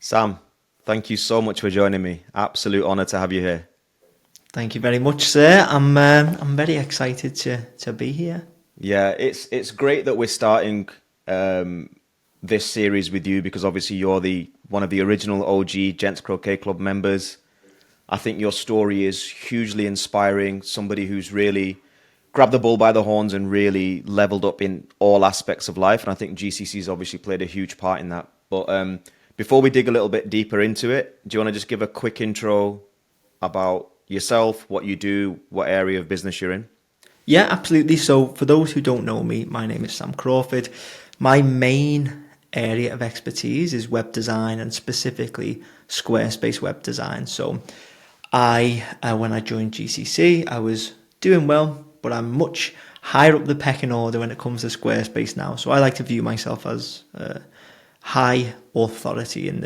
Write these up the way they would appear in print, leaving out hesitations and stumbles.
Sam, thank you so much for joining me. Absolute honor to have you here. Thank you very much, sir. I'm very excited to be here. Yeah, it's great that we're starting um, this series with you because obviously you're the one of the original OG Gents Croquet Club members. I think your story is hugely inspiring. Somebody who's really grabbed the bull by the horns and really leveled up in all aspects of life. And I think GCC's obviously played a huge part in that. But before we dig a little bit deeper into it, do you want to just give a quick intro about yourself, what you do, what area of business you're in? Yeah, absolutely. So, for those who don't know me, my name is Sam Crawford. My main area of expertise is web design and specifically Squarespace web design. So, when I joined GCC, I was doing well, but I'm much higher up the pecking order when it comes to Squarespace now. So, I like to view myself as high authority in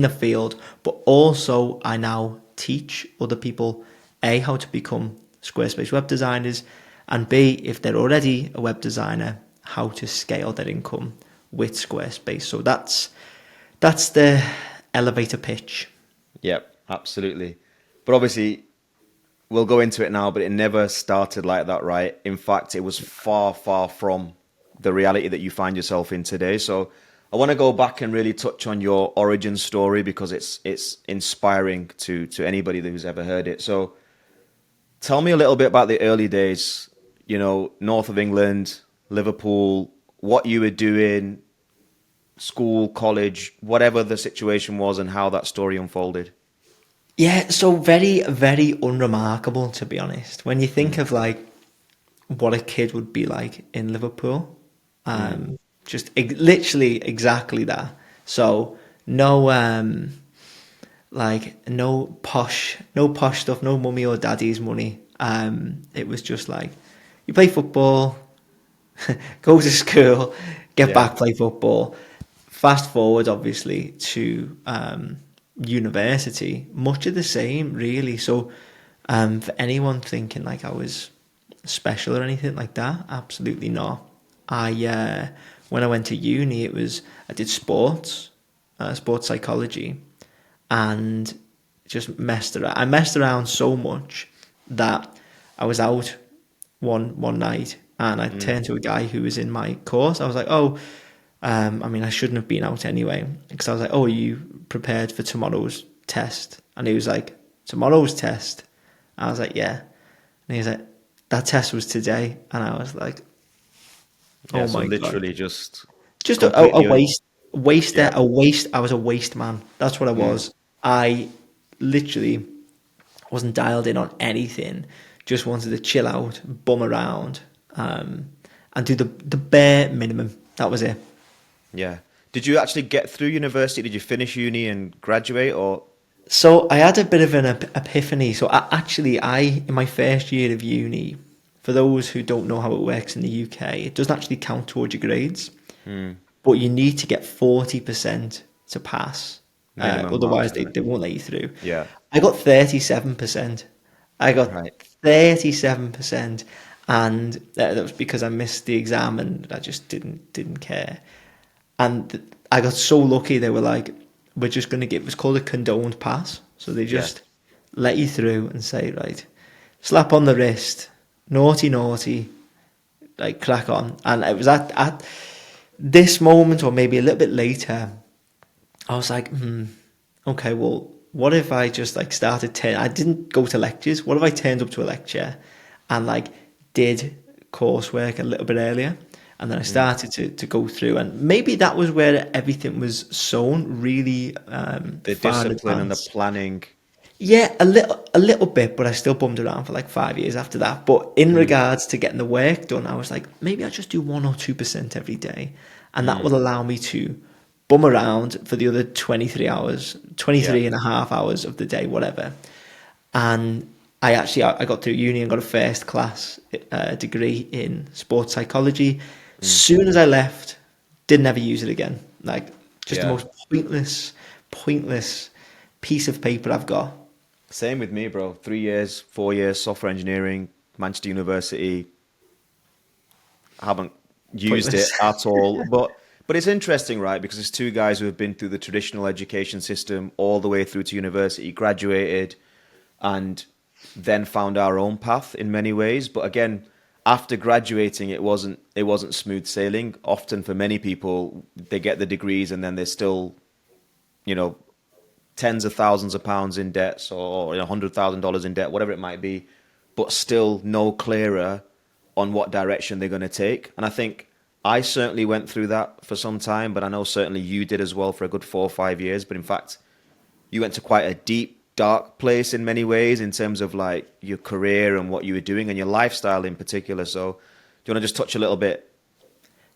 the field, but also I now teach other people A, how to become Squarespace web designers, and B, if they're already a web designer, how to scale their income with Squarespace. So that's the elevator pitch. Yep, absolutely. But obviously, we'll go into it now, but it never started like that, right? In fact, it was far, far from the reality that you find yourself in today. So I want to go back and really touch on your origin story because it's inspiring to anybody who's ever heard it. So tell me a little bit about the early days, north of England, Liverpool, what you were doing, school, college, whatever the situation was, and how that story unfolded. Yeah, so very, very unremarkable to be honest. When you think Mm, of like what a kid would be like in Liverpool, mm, literally exactly that. So no, no posh stuff, no mummy or daddy's money. It was just like you play football, go to school, get yeah. back, play football. Fast forward, obviously, to university, much of the same, really. So, for anyone thinking like I was special or anything like that, absolutely not. When I went to uni, I did sports psychology, and just messed around. I messed around so much that I was out one night and I Mm, turned to a guy who was in my course. I was like, "Oh, I mean, I shouldn't have been out anyway," because I was like, "Oh, are you prepared for tomorrow's test?" And he was like, "Tomorrow's test?" I was like, "Yeah," and he was like, "That test was today," and I was like, yeah, "Oh so my god." literally just Just a completely, waste, yeah. a waste. I was a waste man. That's what I Mm. was. I literally wasn't dialed in on anything. Just wanted to chill out, bum around, um, and do the bare minimum. That was it. Yeah. Did you actually get through university? Did you finish uni and graduate or? So I had a bit of an epiphany. So in my first year of uni, for those who don't know how it works in the UK, it doesn't actually count towards your grades, Hmm. but you need to get 40% to pass. Minimum marks, Otherwise, isn't it? they won't let you through. Yeah. I got 37%. I got Right. 37%, and that was because I missed the exam and I just didn't care. And I got so lucky. They were like, "We're just going to give." It's called a condoned pass, so they Yeah. just let you through and say, "Right, slap on the wrist, naughty, naughty, like crack on." And it was at this moment, or maybe a little bit later, I was like, okay, well, what if I just like I didn't go to lectures. What if I turned up to a lecture and like did coursework a little bit earlier? And then I Mm. started to go through, and maybe that was where everything was sown really The far in discipline and the advance. planning. Yeah, a little bit, but I still bummed around for like 5 years after that. But in Mm. regards to getting the work done, I was like, maybe I just do 1 or 2% every day, and that Mm. will allow me to bum around for the other 23 hours, Yeah. 23 and a half hours of the day, whatever. And I got through uni and got a first class degree in sports psychology. Mm. Soon as I left, didn't ever use it again. Like just the Yeah. most pointless piece of paper I've got. Same with me, bro. 3 years, 4 years, software engineering, Manchester University. Haven't used it Pointless. at all. But But it's interesting, right? Because it's two guys who have been through the traditional education system all the way through to university, graduated, and then found our own path in many ways. But again, after graduating, it wasn't smooth sailing. Often for many people, they get the degrees and then they're still, you know, tens of thousands of pounds in debt or $100,000 in debt, whatever it might be, but still no clearer on what direction they're going to take. And I think I certainly went through that for some time, but I know certainly you did as well for a good 4 or 5 years. But in fact, you went to quite a deep, dark place in many ways in terms of like your career and what you were doing and your lifestyle in particular. So do you want to just touch a little bit? Well,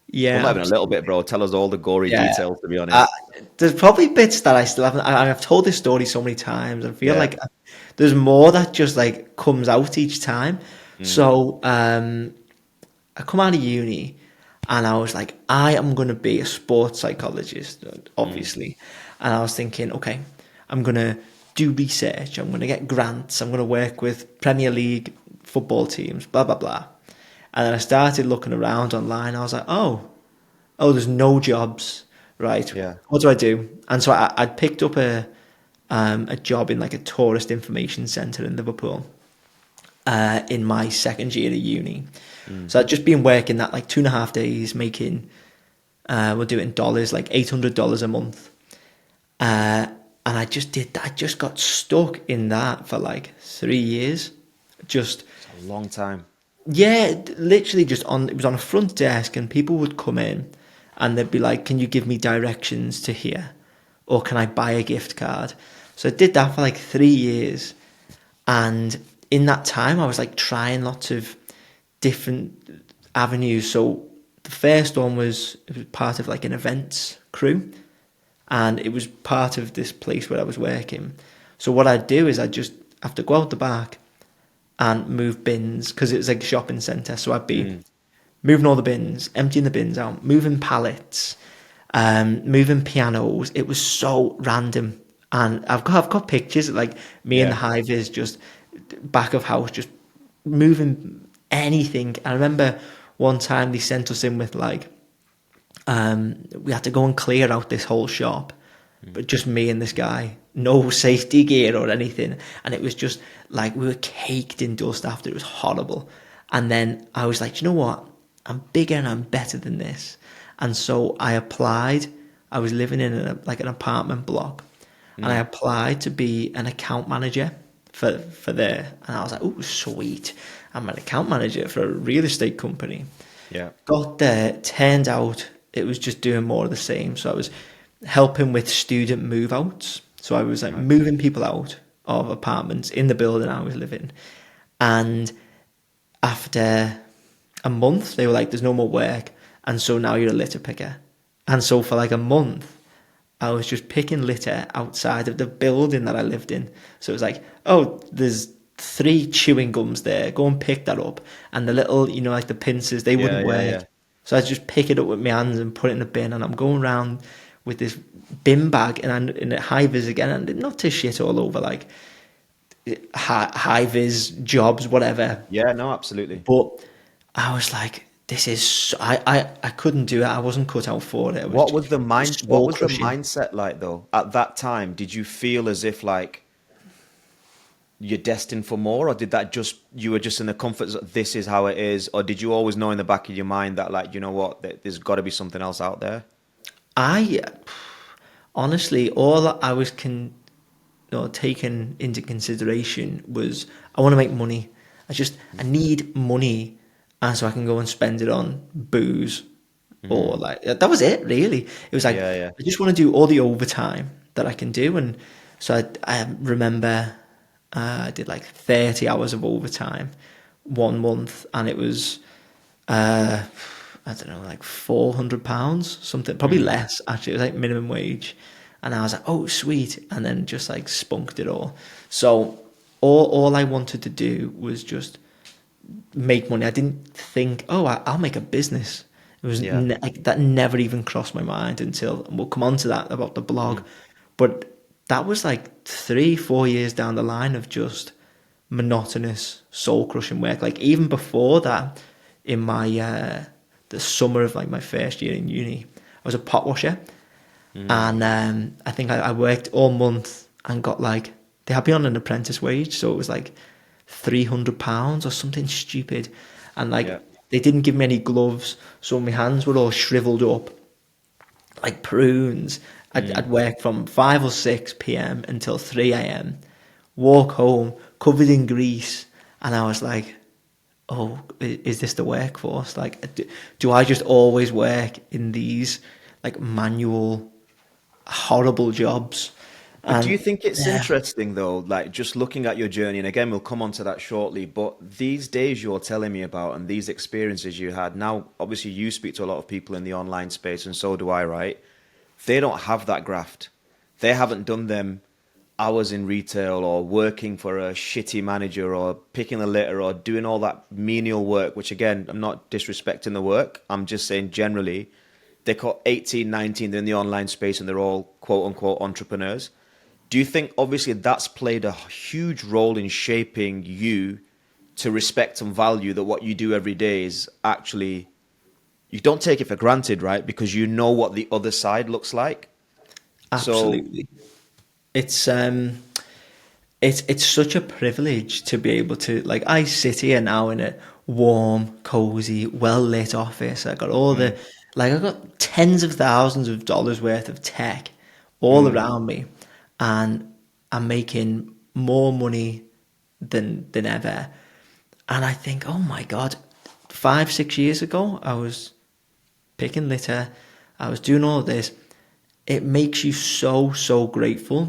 Yeah, not even a little bit, bro. Tell us all the gory yeah. details, to be Uh, honest. there's probably bits that I still haven't. I've told this story so many times. I feel Yeah. like there's more that just like comes out each time. So I come out of uni, and I was like, I am going to be a sports psychologist, obviously. And I was thinking, okay, I'm going to do research. I'm going to get grants. I'm going to work with Premier League football teams. Blah blah blah. And then I started looking around online. I was like, there's no jobs, right? Yeah. What do I do? And so I'd picked up a job in like a tourist information centre in Liverpool in my second year of uni. So I'd just been working that like 2.5 days, making we'll do it in dollars, like $800 a month. And I just did that. I just got stuck in that for like 3 years. Just A long time. yeah, literally just it was on a front desk, and people would come in and they'd be like, can you give me directions to here? Or can I buy a gift card? So I did that for like 3 years. And in that time, I was like trying lots of different avenues. So the first one was, it was part of like an events crew, and it was part of this place where I was working. So what I'd do is I'd just have to go out the back and move bins, because it was like a shopping centre. So I'd be moving all the bins, emptying the bins out, moving pallets, moving pianos. It was so random. And I've got pictures of like me and the Yeah. high vis just back of house, just moving anything. I remember one time they sent us in with like, we had to go and clear out this whole shop, but just me and this guy, no safety gear or anything. And it was just like, we were caked in dust after. It was horrible. And then I was like, "Do you know what? I'm bigger and I'm better than this." And so I applied. I was living in like an apartment block, and I applied to be an account manager for there. And I was like, "Oh, sweet! I'm an account manager for a real estate company." Yeah. Got there, turned out it was just doing more of the same. So I was helping with student move outs. So I was like moving people out of apartments in the building I was living. And after a month, they were like, "There's no more work. And so now you're a litter picker." And so for like a month, I was just picking litter outside of the building that I lived in. So it was like, "Oh, there's 3 chewing gums there. Go and pick that up." And the little, like the pincers, they wouldn't Yeah. work. Yeah. So I just pick it up with my hands and put it in the bin. And I'm going around with this bin bag and I'm in a high vis again. And not to shit all over like high vis jobs, whatever. Yeah. No, absolutely. But I was like, this is, I couldn't do it. I wasn't cut out for it. It was What just was the what soul was the crushing. mindset like though? At that time, did you feel as if like you're destined for more, or did that just you were just in the comfort zone, this is how it is, or did you always know in the back of your mind that like, you know what, there's got to be something else out there? I honestly, all that I was taken into consideration was, I want to make money. I need money, and so I can go and spend it on booze, or like that was it. Really, it was like, Yeah, yeah. I just want to do all the overtime that I can do, and so I remember I did like 30 hours of overtime 1 month, and it was I don't know, like £400, something, probably less actually. It was like minimum wage. And I was like, "Oh, sweet." And then just like spunked it all. So all I wanted to do was just make money. I didn't think, "Oh, I'll make a business." It was Yeah. like that never even crossed my mind until, and we'll come on to that about the blog. But that was like 3-4 years down the line of just monotonous, soul crushing work. Like even before that, in my the summer of like my first year in uni, was a pot washer, and I think I worked all month and got like, they had me on an apprentice wage, so it was like £300 or something stupid, and Yeah. like they didn't give me any gloves, so my hands were all shriveled up like prunes. I'd work from 5 or 6 p.m. until 3 a.m., walk home covered in grease, and I was like, oh, is this the workforce? Like, do I just always work in these like manual, horrible jobs? But do you And think it's yeah, interesting though, like just looking at your journey, and again, we'll come on to that shortly, but these days you're telling me about and these experiences you had, now obviously you speak to a lot of people in the online space, and so do I, right? They don't have that graft. They haven't done them hours in retail or working for a shitty manager or picking the litter or doing all that menial work, which again, I'm not disrespecting the work. I'm just saying generally, they're caught 18, 19, they're in the online space and they're all quote unquote entrepreneurs. Do you think obviously that's played a huge role in shaping you to respect and value that what you do every day is actually, you don't take it for granted, right? Because you know what the other side looks like. So, absolutely. It's it's such a privilege to be able to, like, I sit here now in a warm, cozy, well lit office. I got all the, like, I got tens of thousands of dollars worth of tech all around me, and I'm making more money than ever. And I think, oh my God, 5, 6 years ago, I was picking litter, I was doing all of this. It makes you so grateful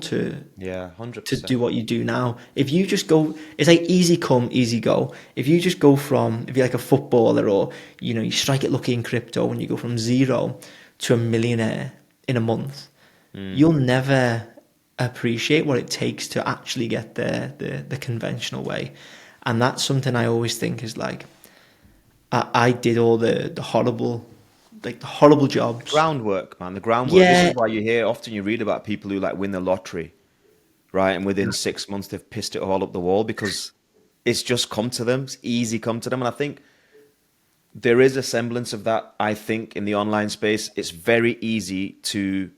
yeah, to 100%. do what you do now. If you just go, it's like easy come, easy go. If you just go from, if you're like a footballer, or you strike it lucky in crypto and you go from zero to a millionaire in a month, you'll never appreciate what it takes to actually get there the conventional way. And that's something I always think is like, I did all the horrible, like the horrible The jobs. groundwork, man, the groundwork. This is Yeah, why you hear often you read about people who like win the lottery, right? And within 6 months they've pissed it all up the wall because it's just come to them. It's easy come to them. And I think there is a semblance of that, I think, in the online space. It's very easy to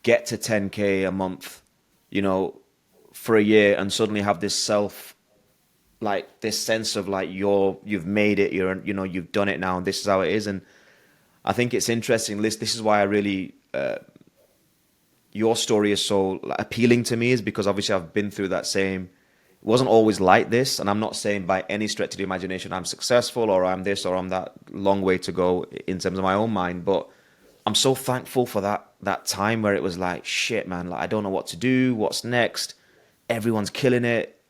get to 10K a month, you know, for a year and suddenly have this like this sense of like you've made it, you've done it now and this is how it is. And I think it's interesting. This is why I really your story is so like, appealing to me, is because obviously I've been through that same. It wasn't always like this, and I'm not saying by any stretch of the imagination I'm successful or I'm this or I'm that. Long way to go in terms of my own mind, but I'm so thankful for that time where it was like, shit, man, like I don't know what to do, what's next. Everyone's killing it.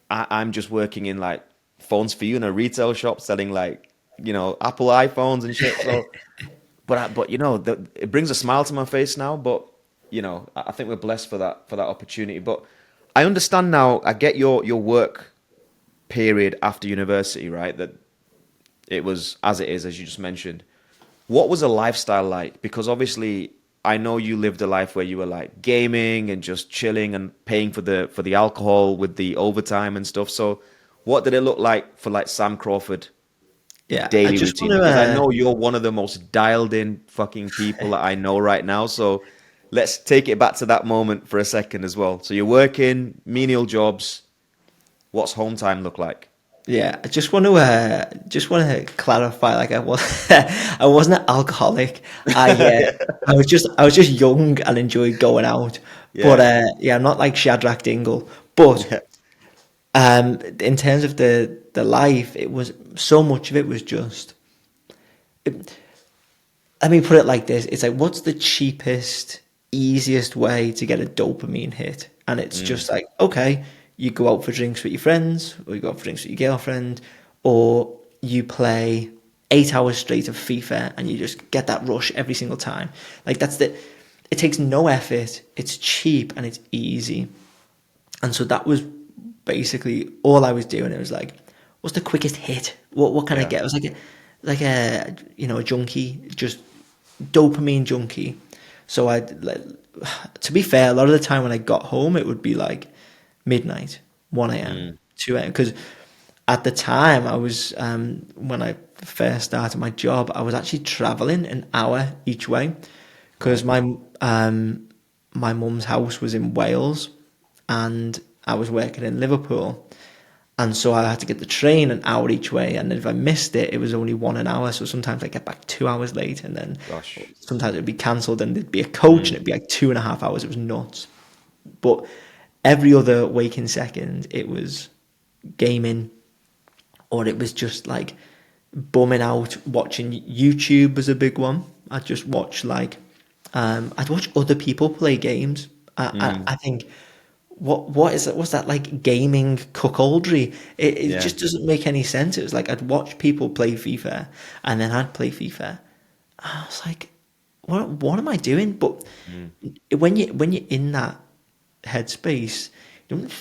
I'm just working in like phones for you in a retail shop selling like Apple iPhones and shit. So but it brings a smile to my face now. But I think we're blessed for that opportunity. But I understand now. I get your work period after university, right? That it was as it is, as you just mentioned. What was a lifestyle like? Because obviously, I know you lived a life where you were like gaming and just chilling and paying for the alcohol with the overtime and stuff. So, what did it look like for like Sam Crawford yeah. I daily just routine? want to. Because I know you're one of the most dialed in fucking people that I know right now. So let's take it back to that moment for a second as well. So you're working menial jobs. What's home time look like? Yeah, I just want to clarify. Like, I was, I wasn't an alcoholic. I was just young and enjoyed going out. But Yeah. yeah, I'm not like Shadrach Dingle. But Yeah. in terms of the life, it was so much of it was just. Let me put it like this: it's like, what's the cheapest, easiest way to get a dopamine hit? And it's Mm, just like, okay, you go out for drinks with your friends, or you go out for drinks with your girlfriend, or you play 8 hours straight of FIFA, and you just get that rush every single time. Like, it takes no effort, it's cheap, and it's easy. And so that was basically all I was doing. It was like, what's the quickest hit? What can I yeah. get? It was like a junkie, just dopamine junkie. So to be fair, a lot of the time when I got home, it would be like midnight, 1 a.m., Mm, 2 a.m. Because at the time, I was when I first started my job, I was actually traveling an hour each way because my mum's house was in Wales, and I was working in Liverpool, and so I had to get the train an hour each way, and if I missed it, it was only one an hour. So sometimes I get back 2 hours late, and then Gosh. sometimes it'd be cancelled, and there'd be a coach, and it'd be like 2.5 hours. It was nuts. But every other waking second, it was gaming, or it was just like bumming out watching YouTube was a big one. I'd just watch I'd watch other people play games. I think what is that? What's that like gaming cuckoldry? It Yeah. just doesn't make any sense. It was like I'd watch people play FIFA, and then I'd play FIFA. I was like, what am I doing? But when you're in that headspace, you don't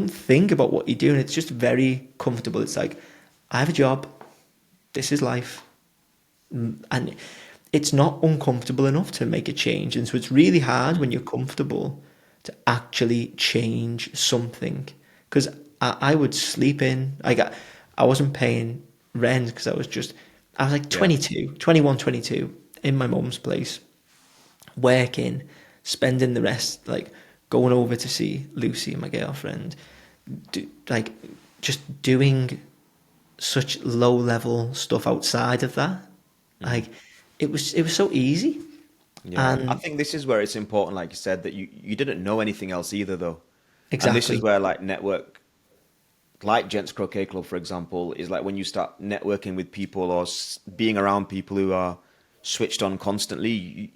think about what you're doing. It's just very comfortable. It's like, I have a job, this is life, and it's not uncomfortable enough to make a change. And so it's really hard when you're comfortable to actually change something. Because I would sleep in. I wasn't paying rent because I was like Yeah. 22, 21, 22 in my mum's place, working, spending the rest, like going over to see Lucy, my girlfriend, like just doing such low level stuff outside of that. Like it was so easy. Yeah. I And think this is where it's important, like you said, that you didn't know anything else either, though. And this is exactly. where like network, like Gents Croquet Club, for example, is like when you start networking with people or being around people who are switched on constantly,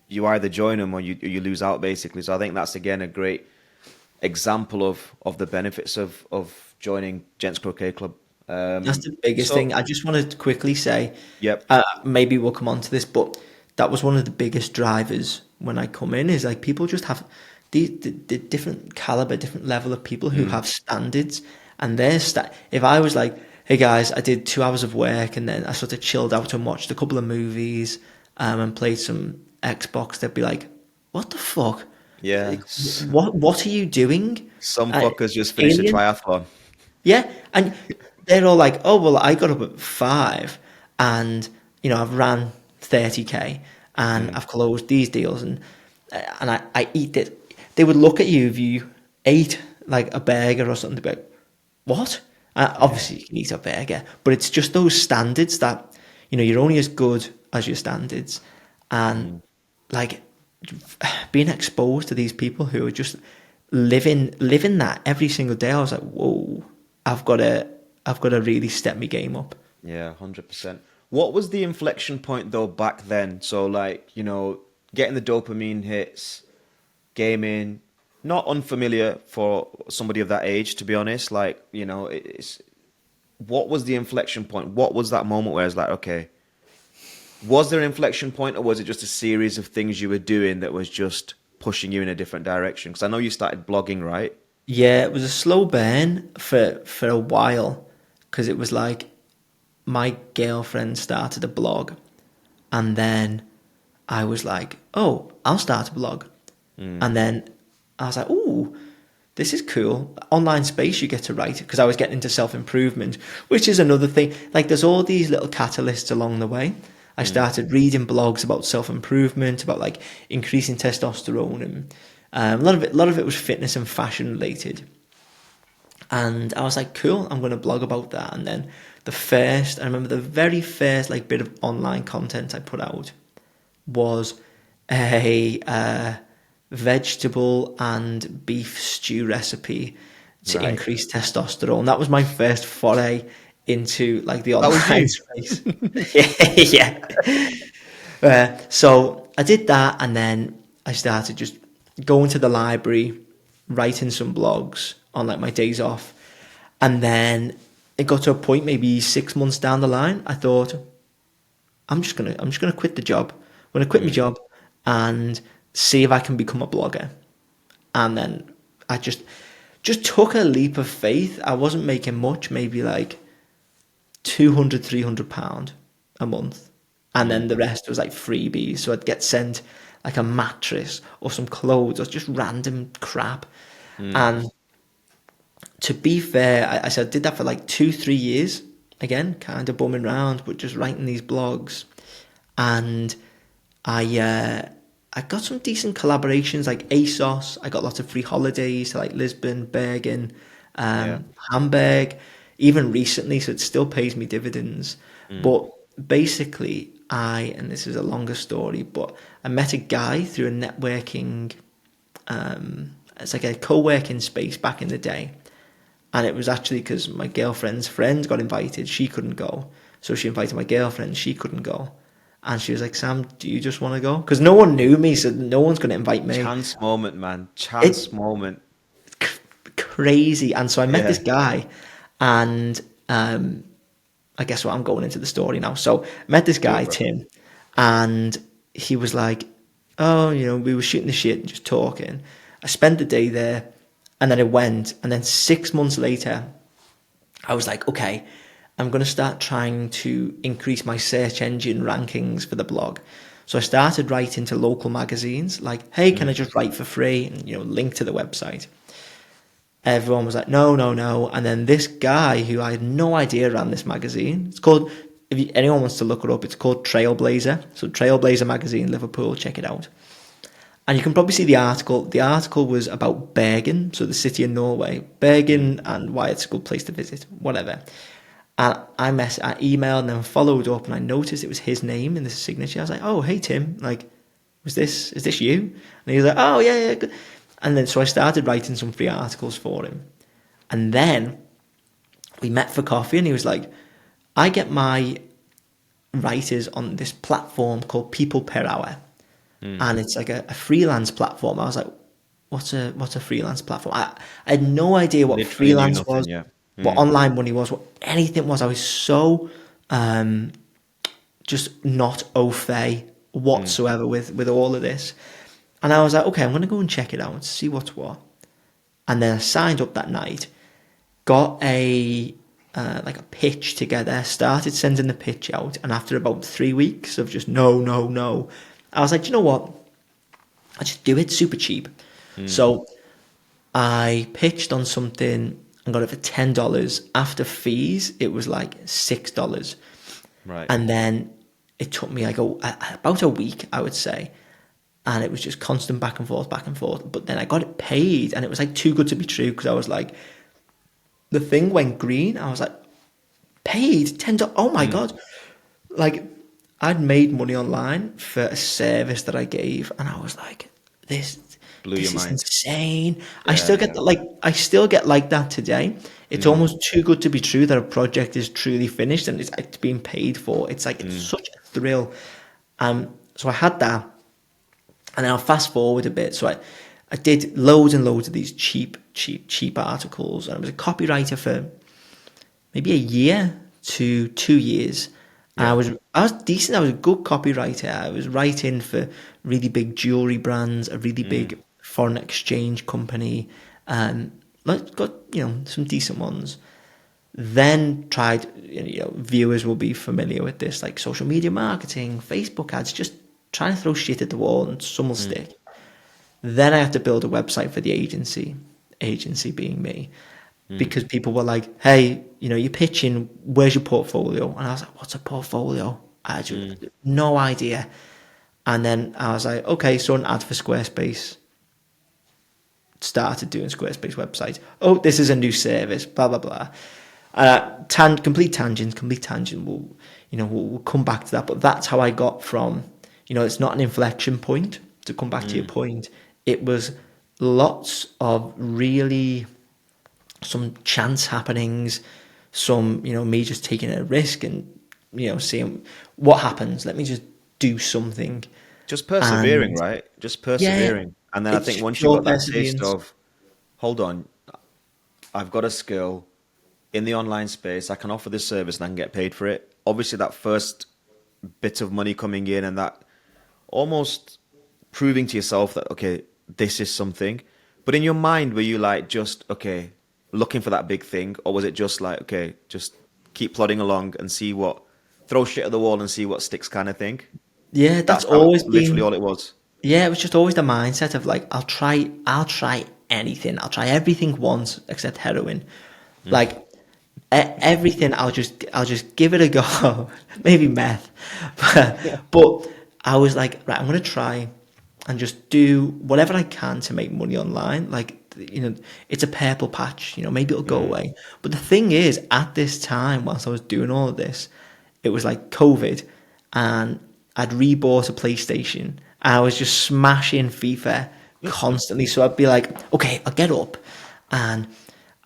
you either join them or you lose out, basically. So I think that's again a great example of the benefits of joining Gents Croquet Club. That's the biggest thing. So, I just wanted to quickly say, yep. maybe we'll come on to this, but that was one of the biggest drivers when I come in, is like people just have the different caliber, different level of people who have standards, and if I was like, hey guys, I did 2 hours of work and then I sort of chilled out and watched a couple of movies, and played some Xbox, they'd be like, what the fuck? Yeah. What are you doing? Some Uh, fuckers just finished a Alien? triathlon. Yeah, and they're all like, "Oh well, I got up at 5, and I've ran 30K, and I've closed these deals, and I eat it." They would look at you if you ate like a burger or something. They'd be like, "What?" Yeah. Obviously, you can eat a burger, but it's just those standards that you're only as good as your standards, and like being exposed to these people who are just living that every single day. I was like, whoa, I've got to really step my game up. Yeah, 100%. What was the inflection point though back then? So like, getting the dopamine hits, gaming, not unfamiliar for somebody of that age, to be honest. Like, it's what was the inflection point? What was that moment where it's like, okay, was there an inflection point, or was it just a series of things you were doing that was just pushing you in a different direction? Because I know you started blogging, right? Yeah, it was a slow burn for a while, because it was like my girlfriend started a blog, and then I was like, oh, I'll start a blog. And then I was like, oh, this is cool. Online space you get to write, because I was getting into self-improvement, which is another thing. Like there's all these little catalysts along the way. I started reading blogs about self-improvement, about like increasing testosterone, and a lot of it was fitness and fashion related. And I was like, cool, I'm going to blog about that. And then I remember the very first like bit of online content I put out was a vegetable and beef stew recipe to Right. increase testosterone. That was my first foray into like the That was online you. space. Yeah. So I did that, and then I started just going to the library, writing some blogs on like my days off, and then it got to a point maybe 6 months down the line. I thought, I'm just gonna quit the job. I'm gonna quit my job and see if I can become a blogger. And then I just took a leap of faith. I wasn't making much, maybe like 200, £300 a month. And then the rest was like freebies. So I'd get sent like a mattress or some clothes or just random crap. And to be fair, I said I did that for like 2, 3 years. Again, kind of bumming around, but just writing these blogs. And I got some decent collaborations like ASOS. I got lots of free holidays to like Lisbon, Bergen, Yeah. Hamburg, even recently. So it still pays me dividends. Mm. But basically, and this is a longer story, but I met a guy through a networking, it's like a co-working space back in the day. And it was actually because my girlfriend's friend got invited. She couldn't go. So she invited my girlfriend. She couldn't go. And she was like, Sam, do you just want to go? Because no one knew me, so no one's going to invite me. Chance moment, man. It's Chance moment. crazy. And so I met this Yeah. guy, and I guess what I'm going into the story now. So I met this Do it, guy, bro. Tim, and he was like, oh, we were shooting the shit and just talking. I spent the day there, and then I went, and then 6 months later, I was like, okay, I'm going to start trying to increase my search engine rankings for the blog. So I started writing to local magazines like, hey, can I just write for free? And, link to the website. Everyone was like, no, no, no. And then this guy who I had no idea ran this magazine, it's called, anyone wants to look it up, it's called Trailblazer. So Trailblazer magazine, Liverpool, check it out. And you can probably see the article. The article was about Bergen, so the city in Norway. Bergen and why it's a good place to visit, whatever. And I emailed and then followed up, and I noticed it was his name in the signature. I was like, oh, hey, Tim, like, is this you? And he was like, oh, yeah, yeah. Good. And then so I started writing some free articles for him. And then we met for coffee, and he was like, I get my writers on this platform called People Per Hour. And it's like a freelance platform. I was like, what's a freelance platform? I had no idea what Literally knew freelance nothing. was, Yeah. what online money was, what anything was. I was so just not au fait whatsoever with all of this. And I was like, okay, I'm going to go and check it out, see what's what. And then I signed up that night, got a pitch together, started sending the pitch out, and after about 3 weeks of just no, no, no, I was like, you know what? I just do it super cheap. So I pitched on something and got it for $10. After fees, it was like $6. Right. And then it took me like about a week, I would say. And it was just constant back and forth, back and forth. But then I got it paid, and it was like too good to be true, because I was like, the thing went green. I was like, paid $10. Oh my God. Like, I'd made money online for a service that I gave, and I was like, this Blew this your is mind. insane. I Yeah. still get Yeah. I still get like that today. It's almost too good to be true that a project is truly finished and it's being paid for. It's like, it's such a thrill. So I had that, and then I'll fast forward a bit. So I did loads and loads of these cheap articles, and I was a copywriter for maybe a year to 2 years. And Yeah. I was decent. I was a good copywriter. I was writing for really big jewelry brands, a really big foreign exchange company, like got some decent ones. Then tried, viewers will be familiar with this, like social media marketing, Facebook ads, just trying to throw shit at the wall and some will stick. Then I had to build a website for the agency being me, because people were like, hey, you're pitching, where's your portfolio? And I was like, what's a portfolio? I had no idea. And then I was like, okay, so an ad for Squarespace. Started doing Squarespace websites. Oh, this is a new service, blah, blah, blah. Complete tangent. We'll come back to that. But that's how I got from, it's not an inflection point. To come back to your point, it was lots of really some chance happenings, some, me just taking a risk and, seeing what happens. Let me just do something. Just persevering, And right? Just yeah, persevering. And then I it's think once you pure got that taste perseverance. of, hold on, I've got a skill in the online space, I can offer this service and I can get paid for it. Obviously, that first bit of money coming in and that almost proving to yourself that, okay, this is something. But in your mind, were you like just, okay, looking for that big thing? Or was it just like, okay, just keep plodding along and throw shit at the wall and see what sticks kind of thing? Yeah, that's That's how, always literally been. all it was. Yeah, it was just always the mindset of like, I'll try anything. I'll try everything once except heroin. Like everything, I'll just give it a go. Maybe meth, but I was like, right, I'm going to try and just do whatever I can to make money online. Like, it's a purple patch, maybe it'll go away. But the thing is, at this time, whilst I was doing all of this, it was like COVID, and I'd rebought a PlayStation, and I was just smashing FIFA constantly. So I'd be like, okay, I'll get up and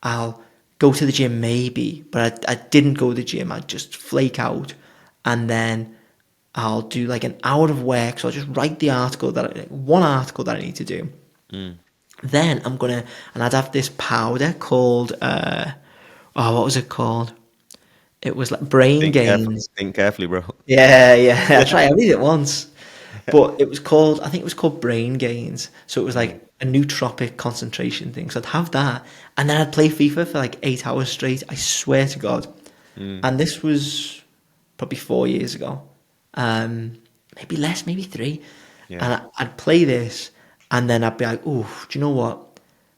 I'll go to the gym maybe, but I didn't go to the gym. I'd just flake out, and then I'll do like an hour of work. So I'll just write the article one article that I need to do. Then and I'd have this powder called, what was it called? It was like brain gains. Think carefully, bro. Yeah. I tried. I read it once, but I think it was called brain gains. So it was like a nootropic concentration thing. So I'd have that, and then I'd play FIFA for like 8 hours straight. I swear to God. And this was probably 4 years ago, maybe less, maybe 3. Yeah. And I'd play this, and then I'd be like, "Oh, do you know what?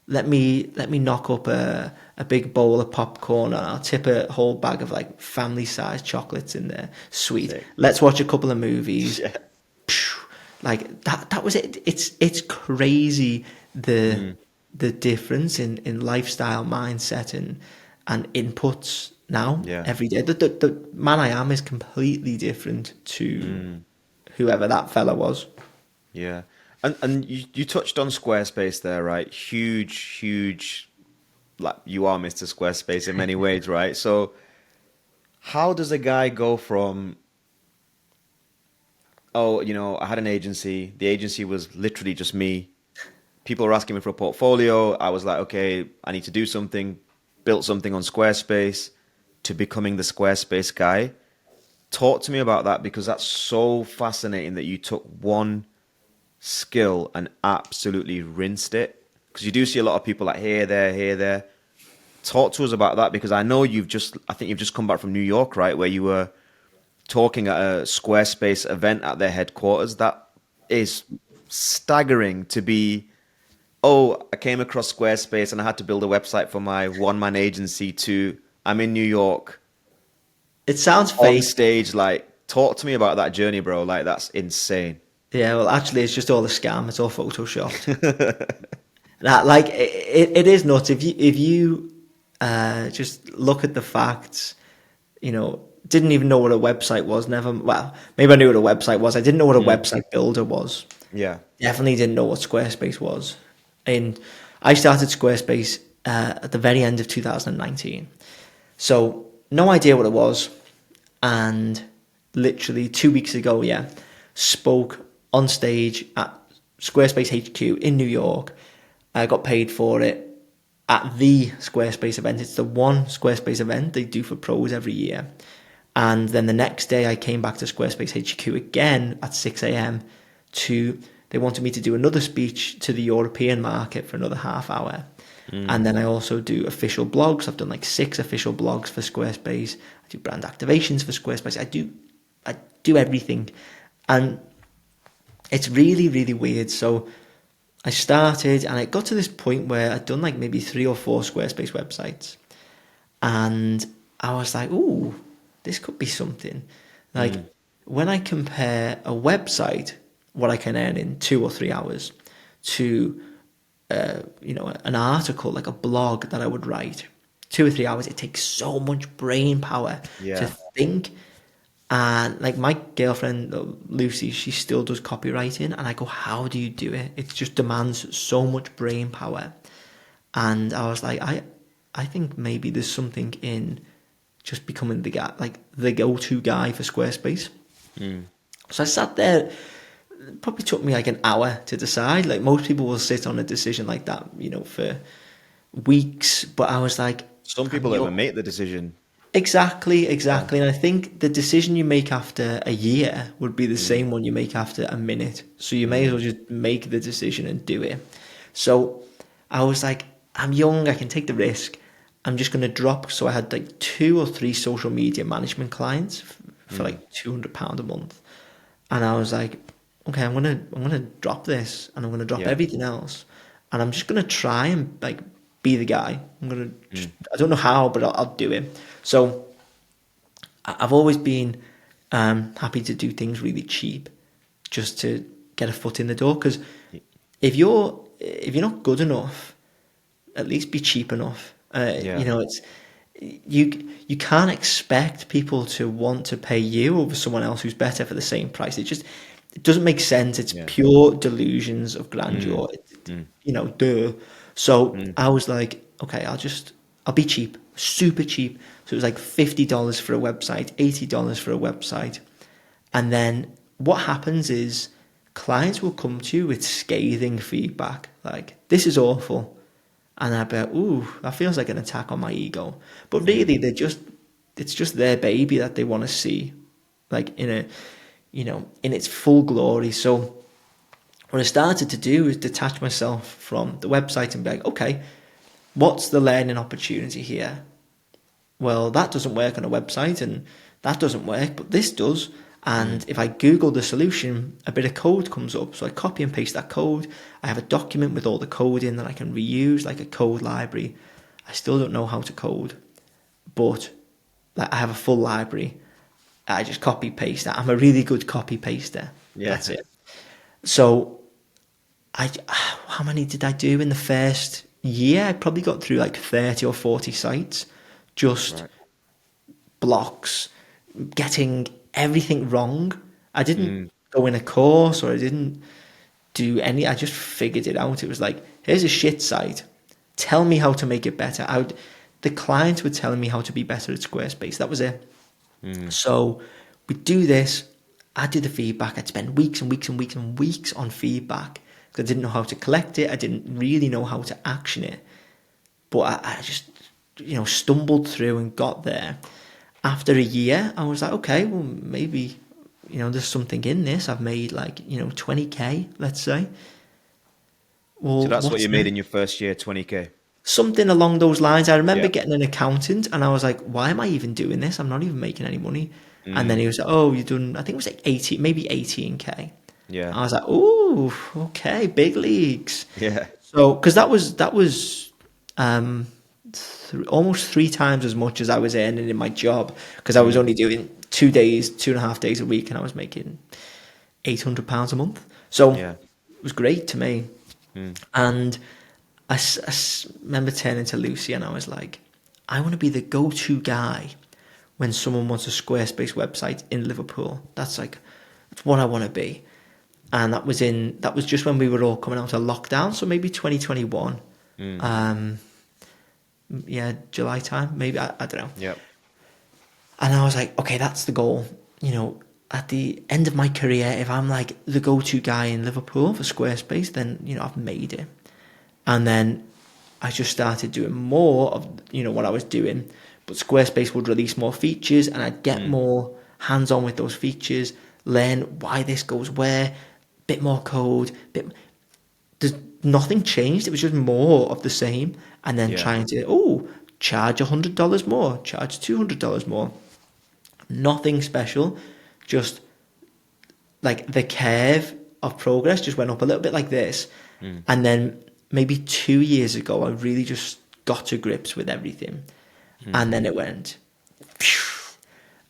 Let me knock up a big bowl of popcorn, and I'll tip a whole bag of like family-sized chocolates in there. Sweet. Sick. Let's watch a couple of movies." Yeah. Like that was it. It's crazy the difference in lifestyle mindset and inputs now every day. The man I am is completely different to whoever that fella was. Yeah. And you touched on Squarespace there, right? Huge, like you are Mr. Squarespace in many ways, right? So how does a guy go from, I had an agency. The agency was literally just me. People were asking me for a portfolio. I was like, okay, I need to do something, built something on Squarespace, to becoming the Squarespace guy. Talk to me about that, because that's so fascinating that you took one skill and absolutely rinsed it. Because you do see a lot of people like here, there. Talk to us about that, because I know I think you've just come back from New York, right? Where you were talking at a Squarespace event at their headquarters. That is staggering to be, I came across Squarespace and I had to build a website for my one-man agency I'm in New York. It sounds On fake. stage, like, talk to me about that journey, bro. Like, that's insane. Yeah, well, actually, it's just all a scam. It's all photoshopped. Like it is nuts. If you just look at the facts, didn't even know what a website was. Maybe I knew what a website was. I didn't know what a website builder was. Yeah. Definitely didn't know what Squarespace was. And I started Squarespace at the very end of 2019. So no idea what it was. And literally 2 weeks ago, spoke on stage at Squarespace HQ in New York. I got paid for it at the Squarespace event. It's the one Squarespace event they do for pros every year. And then the next day I came back to Squarespace HQ again at 6 a.m. They wanted me to do another speech to the European market for another half hour. And then I also do official blogs. I've done like 6 official blogs for Squarespace. I do brand activations for Squarespace. I do everything. And it's really, really weird. So I started, and it got to this point where I'd done like maybe 3 or 4 Squarespace websites. And I was like, ooh, this could be something. Like when I compare a website, what I can earn in 2 or 3 hours, to an article, like a blog that I would write, 2 or 3 hours, it takes so much brain power to think. And like my girlfriend Lucy, she still does copywriting, and I go, how do you do it? It just demands so much brain power. And I was like, I think maybe there's something in just becoming the guy, like the go-to guy for Squarespace. So I sat there. It probably took me like an hour to decide. Like most people will sit on a decision like that, for weeks. But I was like, Some people don't even make the decision. Exactly. And I think the decision you make after a year would be the same one you make after a minute. So you may as well just make the decision and do it. So I was like, I'm young, I can take the risk. I'm just going to drop. So I had like 2 or 3 social media management clients for like £200 a month. And I was like, okay, I'm gonna drop this, and I'm gonna drop everything else, and I'm just gonna try and like be the guy. I'm gonna I don't know how, but I'll do it. So I've always been happy to do things really cheap, just to get a foot in the door. Because if you're not good enough, at least be cheap enough. Yeah. You know, it's you can't expect people to want to pay you over someone else who's better for the same price. It doesn't make sense. It's Yeah. pure delusions of grandeur. You know, duh. So I was like, okay, I'll be cheap, super cheap. So it was like $50 for a website, $80 for a website. And then what happens is clients will come to you with scathing feedback, like, this is awful. And I'd be like, ooh, that feels like an attack on my ego. But really, it's just their baby that they want to see, like in its full glory. So what I started to do is detach myself from the website and be like, okay, what's the learning opportunity here? Well, that doesn't work on a website and that doesn't work, but this does. And if I Google the solution, a bit of code comes up. So I copy and paste that code. I have a document with all the code in that I can reuse, like a code library. I still don't know how to code, but like, I have a full library. I just copy paste that. I'm a really good copy paster. Yeah. That's it. So how many did I do in the first year? I probably got through like 30 or 40 sites, just Right. blocks, getting everything wrong. I didn't go in a course or I didn't do any. I just figured it out. It was like, here's a shit site. Tell me how to make it better. The clients were telling me how to be better at Squarespace. That was it. So we'd do this. I'd do the feedback. I'd spend weeks and weeks and weeks and weeks on feedback because I didn't know how to collect it. I didn't really know how to action it. But I just, stumbled through and got there. After a year, I was like, okay, well, maybe, there's something in this. I've made like, 20K, let's say. Well, So that's what you made next? in your first year, 20K. Something along those lines. I remember Yeah. getting an accountant and I was like, why am I even doing this? I'm not even making any money. And then he was like, oh, you've done, I think it was like 18, maybe 18K. Yeah. I was like, oh, okay, big leagues. Yeah. So, because that was almost 3 times as much as I was earning in my job, because I was only doing 2.5 days a week, and I was making £800 a month. So Yeah. it was great to me. And I remember turning to Lucy and I was like, I want to be the go-to guy when someone wants a Squarespace website in Liverpool. That's what I want to be. And that was just when we were all coming out of lockdown, so maybe 2021. July time, maybe, I don't know. Yep. And I was like, okay, that's the goal. At the end of my career, if I'm like the go-to guy in Liverpool for Squarespace, then, I've made it. And then I just started doing more of, what I was doing. But Squarespace would release more features and I'd get more hands-on with those features, learn why this goes where, bit more code, there's nothing changed. It was just more of the same. And then trying to, charge $100 more, charge $200 more. Nothing special, just like the curve of progress just went up a little bit like this. And then maybe 2 years ago, I really just got to grips with everything. And then it went, phew.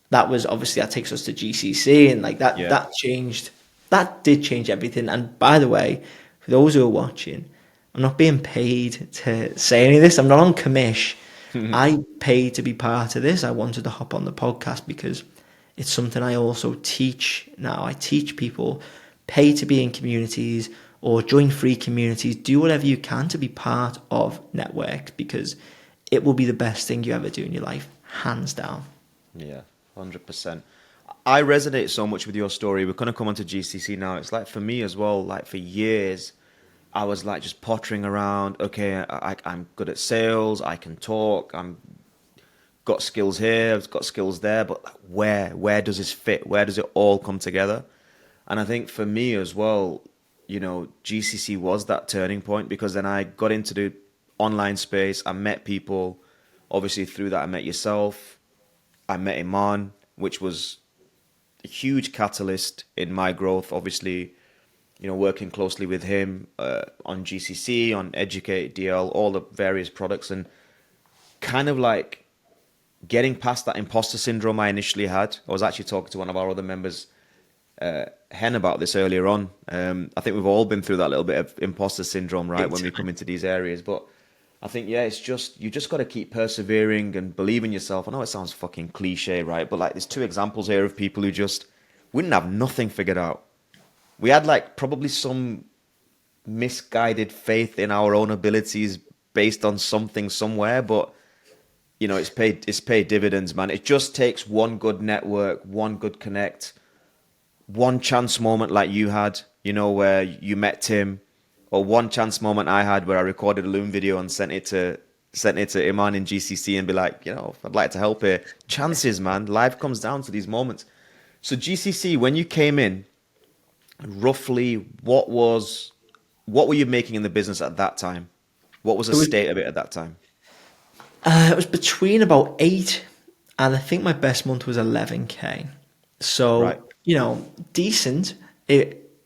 That was obviously, that takes us to GCC and like that changed, that did change everything. And by the way, for those who are watching, I'm not being paid to say any of this. I'm not on commish. I paid to be part of this. I wanted to hop on the podcast because it's something I also teach now. I teach people, pay to be in communities or join free communities. Do whatever you can to be part of networks because it will be the best thing you ever do in your life, hands down. Yeah, 100%. I resonate so much with your story. We're going to come on to GCC now. It's like for me as well, like for years, I was like just pottering around. Okay, I'm good at sales. I can talk. I'm got skills here. I've got skills there. But like, where does this fit? Where does it all come together? And I think for me as well, GCC was that turning point because then I got into the online space. I met people. Obviously, through that, I met yourself. I met Iman, which was a huge catalyst in my growth. Obviously, working closely with him on GCC, on Educate, DL, all the various products, and kind of like getting past that imposter syndrome I initially had. I was actually talking to one of our other members Hen about this earlier on. I think we've all been through that little bit of imposter syndrome, right, Big when we time. come into these areas. But I think, yeah, it's just you just got to keep persevering and believe in yourself. I know it sounds fucking cliche, right? But like, there's two examples here of people who just we didn't have nothing figured out. We had like probably some misguided faith in our own abilities based on something somewhere, but you know, it's paid dividends, man. It just takes one good network, one good connect, one chance moment like you had, you know, where you met Tim, or one chance moment I had where I recorded a Loom video and sent it to Iman in GCC and be like, you know, I'd like to help here. Chances, man. Life comes down to these moments. So GCC, when you came in, roughly what were you making in the business at that time? What was the It was state of it at that time? it was between about 8 and I think my best month was 11K. Right. So, decent.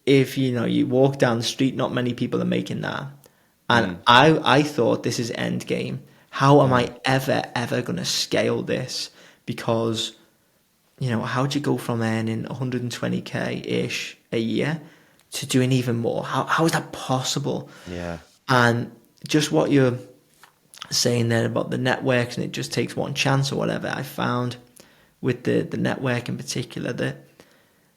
If you walk down the street, not many people are making that. And Mm, I thought this is end game. How am mm, I ever going to scale this? Because, how'd you go from earning 120K ish a year to doing even more? How is that possible? yeah. And just what you're saying there about the networks and it just takes one chance or whatever, I found with the network in particular that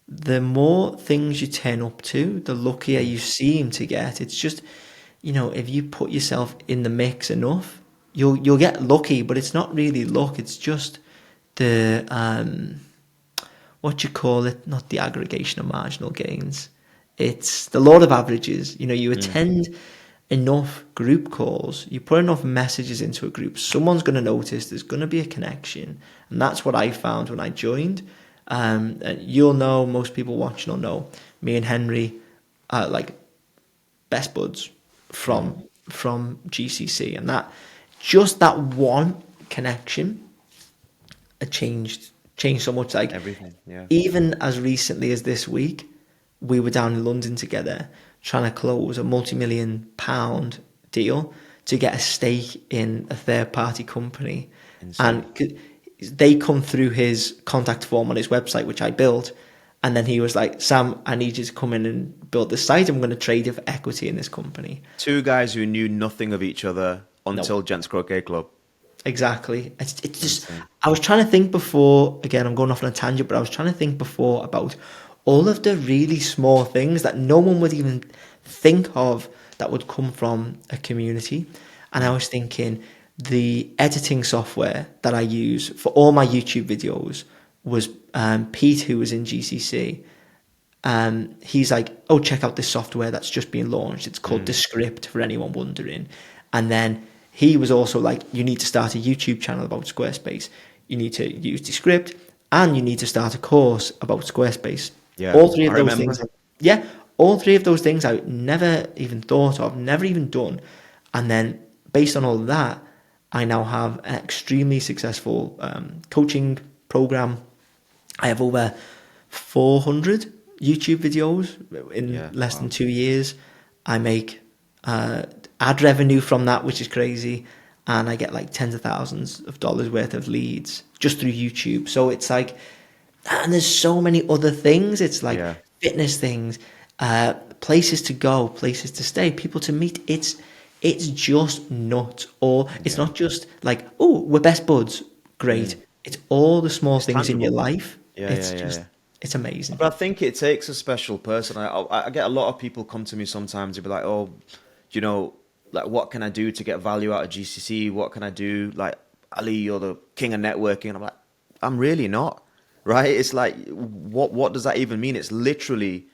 the more things you turn up to, the luckier Mm, you seem to get. It's just, if you put yourself in the mix enough, you'll get lucky, but it's not really luck. It's just the what you call it, not the aggregation of marginal gains. It's the law of averages. You mm. attend enough group calls, you put enough messages into a group, someone's going to notice, there's going to be a connection. And that's what I found when I joined. And you'll know, most people watching will know, me and Henry are like best buds Mm. from GCC. And that one connection changed so much. Like, Everything. Yeah. even as recently as this week, we were down in London together trying to close a multi-million pound deal to get a stake in a third party company. Insane. And they come through his contact form on his website, which I built. And then he was like, Sam, I need you to come in and build this site. I'm going to trade you for equity in this company. Two guys who knew nothing of each other No. until Gents Croquet Club. Exactly. It's just, Insane. I was trying to think before, again, I'm going off on a tangent, but I was trying to think before about all of the really small things that no one would even think of that would come from a community. And I Mm. was thinking the editing software that I use for all my YouTube videos was Pete, who was in GCC. He's like, oh, check out this software that's just been launched. It's called Mm. Descript, for anyone wondering. And then he was also like, you need to start a YouTube channel about Squarespace. You need to use Descript, and you need to start a course about Squarespace. Yeah, All three I of those things, remember. yeah, all three of those things I never even thought of, never even done. And then based on all of that, I now have an extremely successful coaching program. I have over 400 YouTube videos in Yeah, less than wow. 2 years. I make ad revenue from that, which is crazy. And I get like tens of thousands of dollars worth of leads just through YouTube. So it's like, and there's so many other things. It's like Yeah. fitness things, places to go, places to stay, people to meet. It's just nuts. Or it's Yeah. not just like, oh, we're best buds. Great. Mm. It's all the small It's things in your tangible. life. Yeah, It's yeah, yeah, just, yeah. it's amazing. But I think it takes a special person. I get a lot of people come to me sometimes. They'll be like, "Oh, you know, like what can I do to get value out of GCC? What can I do? Like Ali, you're the king of networking." And I'm like, "I'm really not." Right? It's like, what does that even mean? It's literally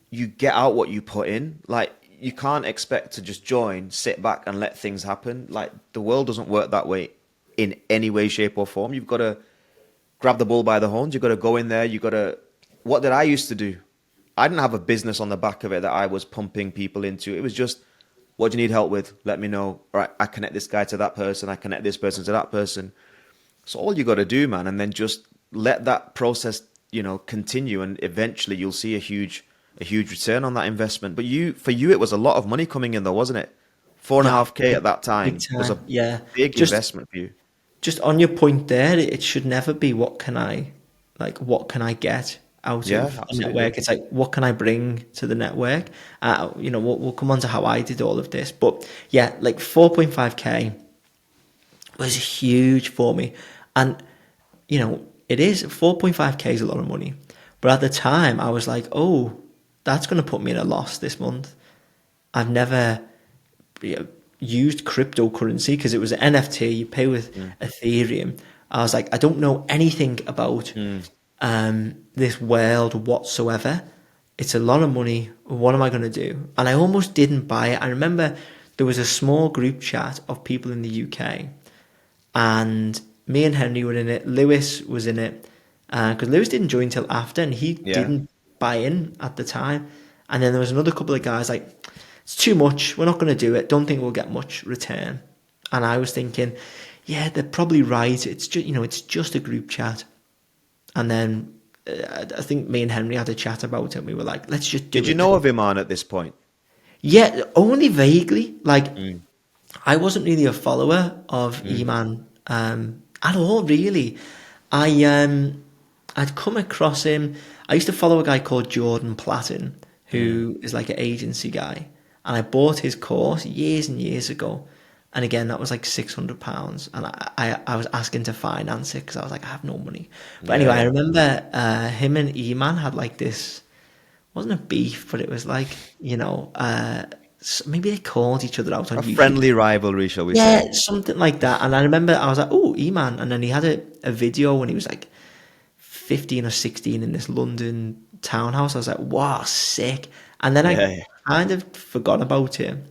you get out what you put in. Like you can't expect to just join, sit back, and let things happen. Like the world doesn't work that way in any way, shape, or form. You've got to grab the bull by the horns. You've got to go in there. You've got to. What did I used to do? I didn't have a business on the back of it that I was pumping people into. It was just, what do you need help with? Let me know. All right, I connect this guy to that person. I connect this person to that person. So all you got to do, man, and then just let that process, continue, and eventually you'll see a huge return on that investment. But for you, it was a lot of money coming in, though, wasn't it? Four and a Yeah, half k at that big time was a time. Yeah. big Just investment for you. just on your point there, it should never be what can I get. out Yeah, of the absolutely. network. It's like, what can I bring to the network? We'll come on to how I did all of this. But yeah, like 4.5K was huge for me. And, it is 4.5K is a lot of money. But at the time, I was like, oh, that's going to put me in a loss this month. I've never used cryptocurrency because it was an NFT. You pay with Mm. Ethereum. I was like, I don't know anything about Mm. this world whatsoever. It's a lot of money. What am I going to do? And I almost didn't buy it. I remember there was a small group chat of people in the UK, and me and Henry were in it. Lewis was in it because Lewis didn't join till after, and he Yeah. didn't buy in at the time. And then there was another couple of guys like, it's too much. We're not going to do it. Don't think we'll get much return. And I was thinking, yeah, they're probably right. It's just it's just a group chat. And then I think me and Henry had a chat about it. And we were like, let's just do Did you it. know of Iman at this point? Yeah, only vaguely. Like, Mm. I wasn't really a follower of Mm. Eman at all, really. I'd come across him. I used to follow a guy called Jordan Platten, Mm. who is like an agency guy, and I bought his course years and years ago. And again, that was like £600, and I was asking to finance it because I was like, I have no money. But Yeah, anyway, I yeah. remember him and Eman had like this, wasn't a beef, but it was like, maybe they called each other out on A YouTube. friendly rivalry, shall we Yeah, say? something like that. And I remember I was like, oh, E-Man. And then he had a video when he was like 15 or 16 in this London townhouse. I was like, wow, sick. And then I Yeah, yeah. kind of forgot about him.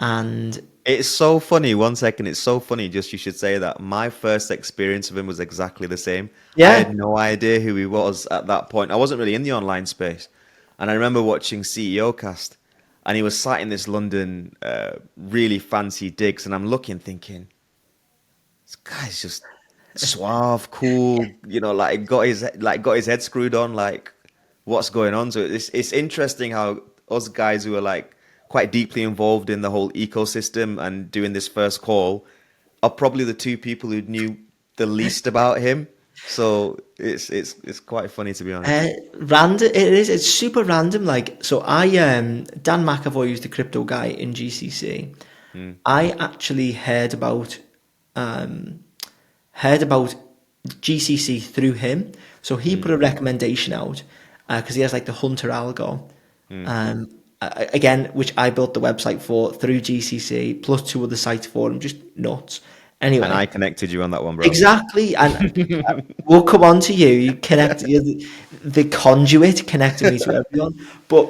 And It's so funny. One second, it's so funny. Just you should say that. My first experience of him was exactly the same. I yeah, had no idea who he was at that point. I wasn't really in the online space, and I remember watching CEO Cast, and he was sat in this London, really fancy digs, and I'm looking, thinking, this guy's just suave, cool. Like got his head screwed on. Like, what's going on? So it's interesting how us guys who are like quite deeply involved in the whole ecosystem and doing this first call are probably the two people who knew the least about him. So it's quite funny, to be honest. random. It is. It's super random. Like, so Dan McAvoy, who's the crypto guy in GCC. Mm. I actually um, heard about GCC through him. So he Mm. put a recommendation out because he has like the Hunter algo. Mm. Again, which I built the website for through GCC plus two other sites for him. Just nuts. And Anyway, I connected you on that one, bro. exactly. And we'll come on to you. You're the conduit connecting me to everyone. But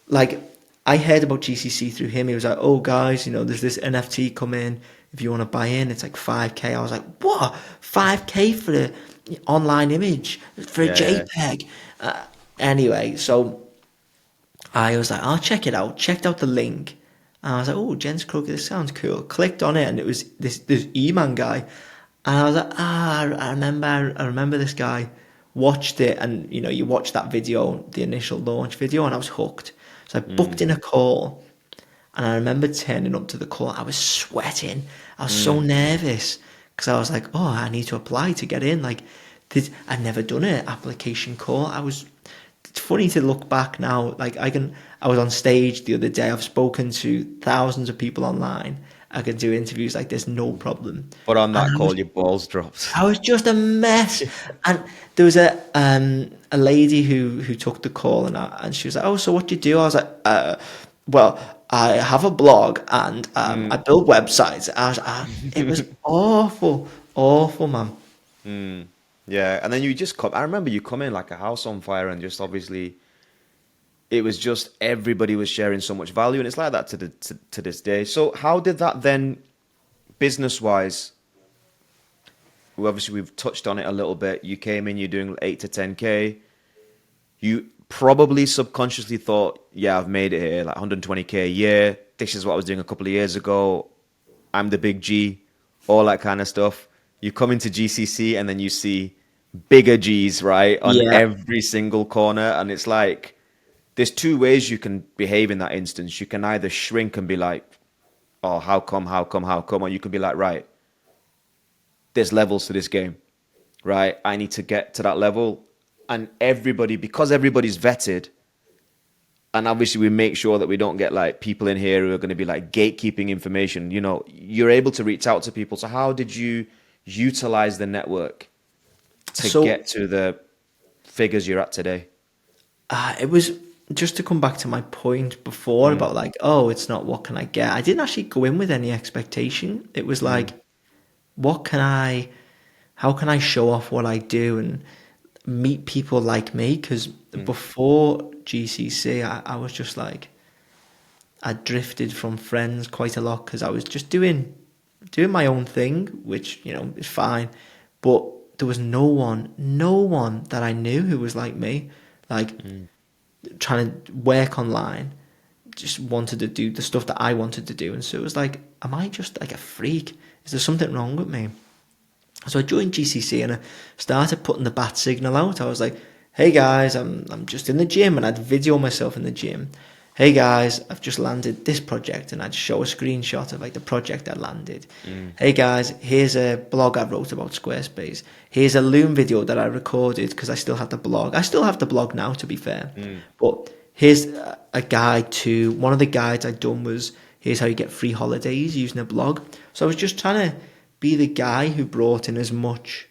like, I heard about GCC through him. He was like, "Oh, guys, there's this NFT coming. If you want to buy in, it's like 5K." I was like, "What? 5K for an online image for a Yeah, yeah. JPEG?" Anyway, so I was like, "I'll check it out." Checked out the link. And I was like, "Oh, Jens Kroger, this sounds cool." Clicked on it, and it was this E-Man guy. And I was like, I remember this guy. Watched it, and you watch that video, the initial launch video, and I was hooked. So I booked Mm. in a call, and I remember turning up to the call. I was sweating. I was so Mm. nervous because I was like, oh, I need to apply to get in. Like, I'd never done an application call. It's funny to look back now. Like, I was on stage the other day. I've spoken to thousands of people online. I can do interviews like this, no problem. But on And that call, your balls dropped. I was just a mess. And there was a lady who took the call, and she was like, "Oh, so what do you do?" I was like, "Well, I have a blog and I Mm. build websites." It was awful, awful, man. Mm. Yeah, and then you just come. I remember you come in like a house on fire, and just obviously, it was just everybody was sharing so much value, and it's like that to this day. So, how did that then, business wise? Obviously, we've touched on it a little bit. You came in, you're doing 8 to 10K. You probably subconsciously thought, "Yeah, I've made it here, like 120K a year. This is what I was doing a couple of years ago. I'm the big G," all that kind of stuff. You come into GCC and then you see bigger G's, right, on Yeah, every single corner. And it's like, there's two ways you can behave in that instance. You can either shrink and be like, "Oh, how come, how come, how come?" Or you can be like, "Right, there's levels to this game, right? I need to get to that level. and everybody, because everybody's vetted, and obviously we make sure that we don't get like people in here who are going to be like gatekeeping information. You know, you're able to reach out to people. So how did you utilize the network to So get to the figures you're at today? it was just to come back to my point before Mm, about like, oh, it's not what can I get. I didn't actually go in with any expectation. It was mm, like, what can I, how can I show off what I do and meet people like me? Because mm, before GCC, I was just like, I drifted from friends quite a lot because I was just doing my own thing, which is fine, but there was no one that I knew who was like me, like mm. trying to work online, just wanted to do the stuff that I wanted to do, and so it was like, am I just like a freak? Is there something wrong with me? So I joined GCC and I started putting the bat signal out. I was like, "Hey guys, I'm just in the gym," and I'd video myself in the gym. "Hey guys, I've just landed this project," and I'd show a screenshot of like the project I landed. "Hey guys, here's a blog I wrote about Squarespace. Here's a Loom video that I recorded because I still had the blog. I still have the blog now, to be fair, but here's a guide to one of the guides I'd done was here's how you get free holidays using a blog." So I was just trying to be the guy who brought in as much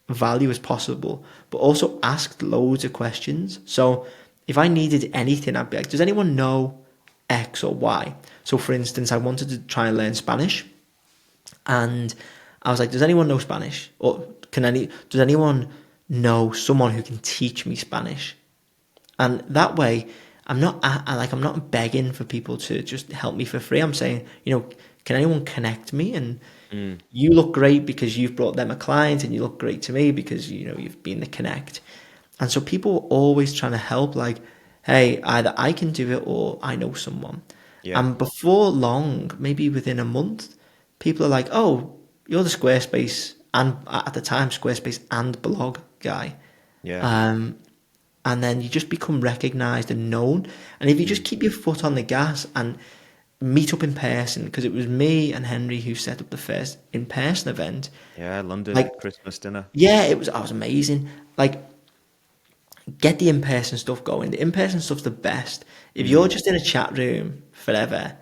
value as possible, but also asked loads of questions. So if I needed anything, I'd be like, does anyone know X or Y? So for instance, I wanted to try and learn Spanish, and I was like, does anyone know Spanish? Or does anyone know someone who can teach me Spanish? And that way, I'm not begging for people to just help me for free. I'm saying, can anyone connect me? And you look great because you've brought them a client, and you look great to me because you've been the connect. And so people were always trying to help, like, hey, either I can do it or I know someone. Yeah, And before long, maybe within a month, people are like, oh, you're the Squarespace, and at the time, Squarespace and blog guy. yeah. Um, and then you just become recognized and known. And if you just Mm. keep your foot on the gas and meet up in person, because it was me and Henry who set up the first in-person event, Yeah, London like, Christmas dinner. yeah, I was amazing. Like, get the in-person stuff going. The in-person stuff's the best. If you're Mm. just in a chat room forever,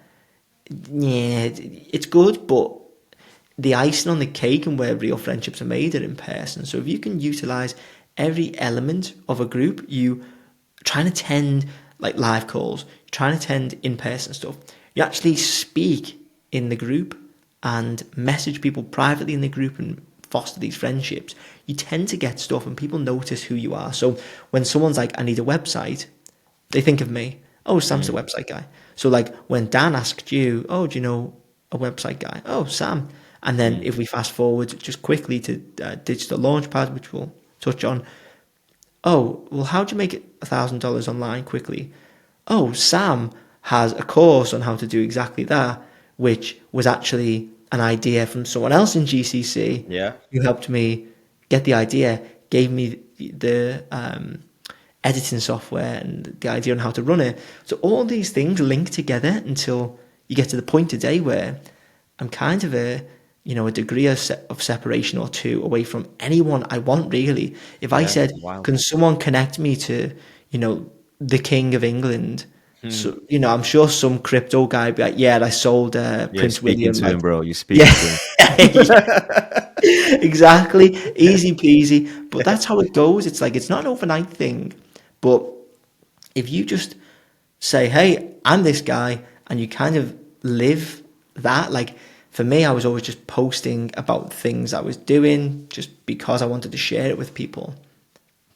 yeah, it's good, but the icing on the cake and where real friendships are made are in person. So if you can utilize every element of a group, you try and attend like live calls, try and attend in-person stuff. You actually speak in the group and message people privately in the group and foster these friendships. You tend to get stuff and people notice who you are. So when someone's like, I need a website, they think of me. Oh, Sam's a Mm. website guy. So like when Dan asked you, oh, do you know a website guy? Oh, Sam. And then Mm. if we fast forward just quickly to Digital Launchpad, which we'll touch on. Oh, well, how do you make it $1,000 online quickly? Oh, Sam has a course on how to do exactly that, which was actually an idea from someone else in GCC Yeah. who helped me get the idea, gave me the editing software and the idea on how to run it. So all these things link together until you get to the point today where I'm kind of a degree of separation or two away from anyone I want, really. If I Yeah. said, Wild. can someone connect me to, the King of England? Hmm. So, I'm sure some crypto guy would be like, yeah, I sold You're Prince speaking William. to Like, him, bro. You're speaking yeah, to him. exactly. Easy peasy. But that's how it goes. It's like, it's not an overnight thing. But if you just say, hey, I'm this guy, and you kind of live that, like, for me, I was always just posting about things I was doing just because I wanted to share it with people.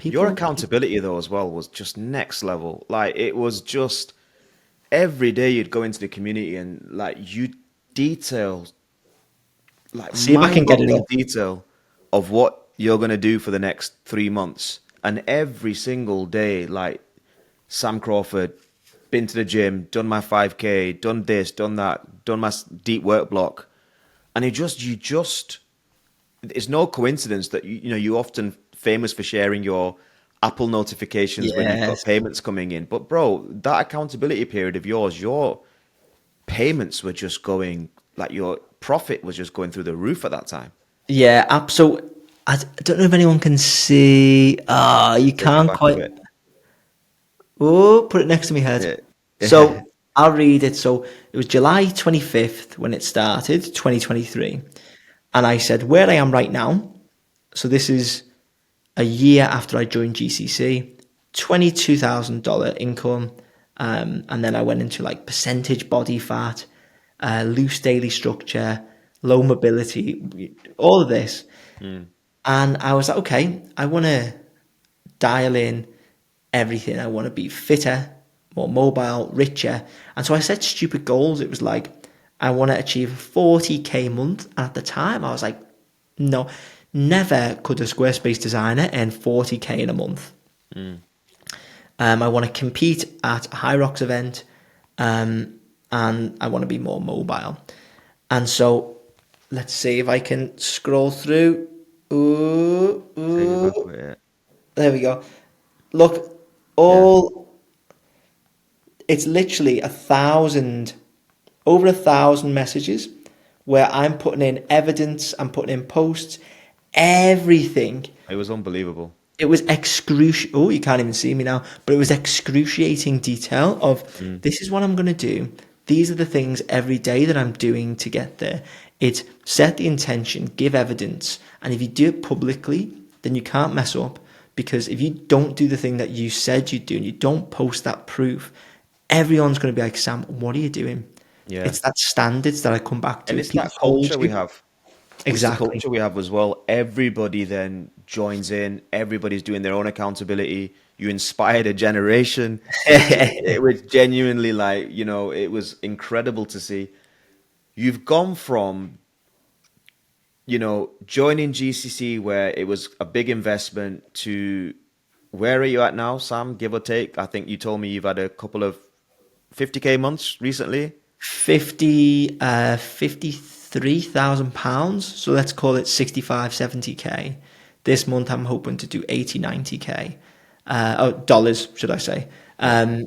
Your People, accountability, though, as well, was just next level. Like, it was just every day you'd go into the community and, like, you detail, like, see if I can get it mind-boggling up. detail of what you're going to do for the next 3 months. And every single day, like, Sam Crawford, been to the gym, done my 5K, done this, done that, done my deep work block. And it's no coincidence that you're often famous for sharing your Apple notifications when you've got Yes. payments coming in. But bro, that accountability period of yours, your payments were just going, like, your profit was just going through the roof at that time. Yeah, so don't know if anyone can see. You Take the can't back of quite. it. Oh, put it next to my head. Yeah. So I'll read it. So it was July 25th when it started, 2023. And I said, where I am right now. So this is a year after I joined GCC, $22,000 income. And then I went into like percentage body fat, loose daily structure, low mobility, all of this. And I was like, okay, I want to dial in everything. I want to be fitter, more mobile, richer. And so I set stupid goals. It was like, I want to achieve 40K a month. And at the time, I was like, no, never could a Squarespace designer earn 40K in a month. I want to compete at a High Rocks event, and I want to be more mobile. And so let's see if I can scroll through. Ooh, Take the back ooh. of it. There we go. Look, Yeah. it's literally over 1,000 messages where I'm putting in evidence, I'm putting in posts, everything. It was unbelievable. It was excruciating. Oh, you can't even see me now, but it was excruciating detail of this is what I'm going to do. These are the things every day that I'm doing to get there. It's set the intention, give evidence, and if you do it publicly, then you can't mess up, because if you don't do the thing that you said you'd do and you don't post that proof, everyone's going to be like, Sam, what are you doing? Yeah. It's that standards that I come back to. And If it's people that told culture we you, have. It's the exactly. culture we have as well. Everybody then joins in. Everybody's doing their own accountability. You inspired a generation. It was genuinely like, it was incredible to see. You've gone from, joining GCC where it was a big investment to where are you at now, Sam, give or take? I think you told me you've had a couple of 50K months recently. 53,000 pounds. So let's call it 65, 70K. This month I'm hoping to do 80, 90K. Dollars, should I say. Yeah.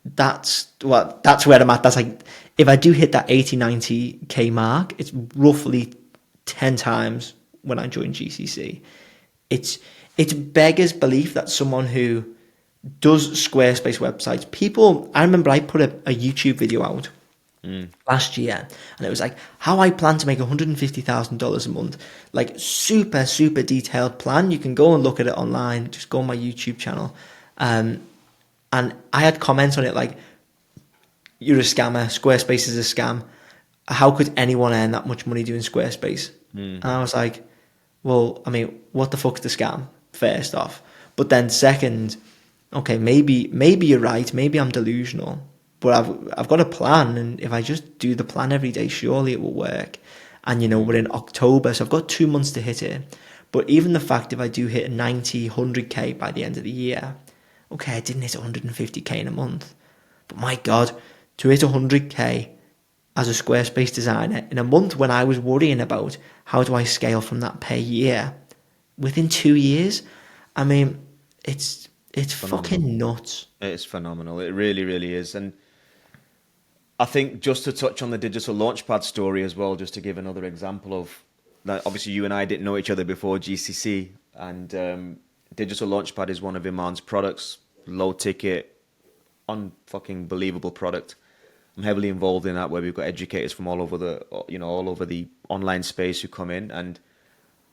That's where I'm at. That's like, if I do hit that 80, 90K mark, it's roughly 10 times when I joined GCC. It's beggars belief that someone who does Squarespace websites, I remember I put a YouTube video out last year, and it was like how I plan to make $150,000 a month, like super, super detailed plan. You can go and look at it online, just go on my YouTube channel. And I had comments on it like, you're a scammer, Squarespace is a scam. How could anyone earn that much money doing Squarespace? And I was like, well, I mean, what the fuck's the scam, first off? But then second, okay, maybe you're right, maybe I'm delusional, but I've got a plan, and if I just do the plan every day, surely it will work. And we're in October, so I've got 2 months to hit it. But even the fact if I do hit 90, 100K by the end of the year, okay, I didn't hit 150K in a month, but my God, to hit 100K as a Squarespace designer in a month when I was worrying about how do I scale from that per year, within 2 years, I mean, it's Phenomenal. fucking nuts. It's phenomenal. It really, really is. And I think just to touch on the digital launchpad story as well, just to give another example of that. Obviously, you and I didn't know each other before GCC, and digital launchpad is one of Iman's products. Low ticket, unfucking believable product. I'm heavily involved in that, where we've got educators from all over the online space who come in. And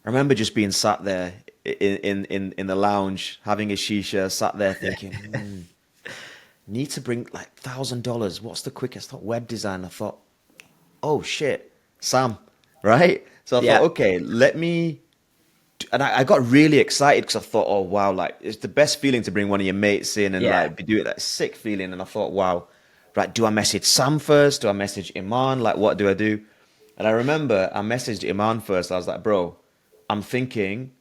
I remember just being sat there in the lounge, having a shisha, sat there thinking, need to bring like $1,000. What's the quickest? I thought web design. I thought, oh shit, Sam, right? So I Yeah. thought, okay, let me. And I got really excited because I thought, oh wow, like it's the best feeling to bring one of your mates in and Yeah. like be doing that sick feeling. And I thought, wow, right, do I message Sam first? Do I message Iman? Like, what do I do? And I remember I messaged Iman first. I was like, bro, I'm thinking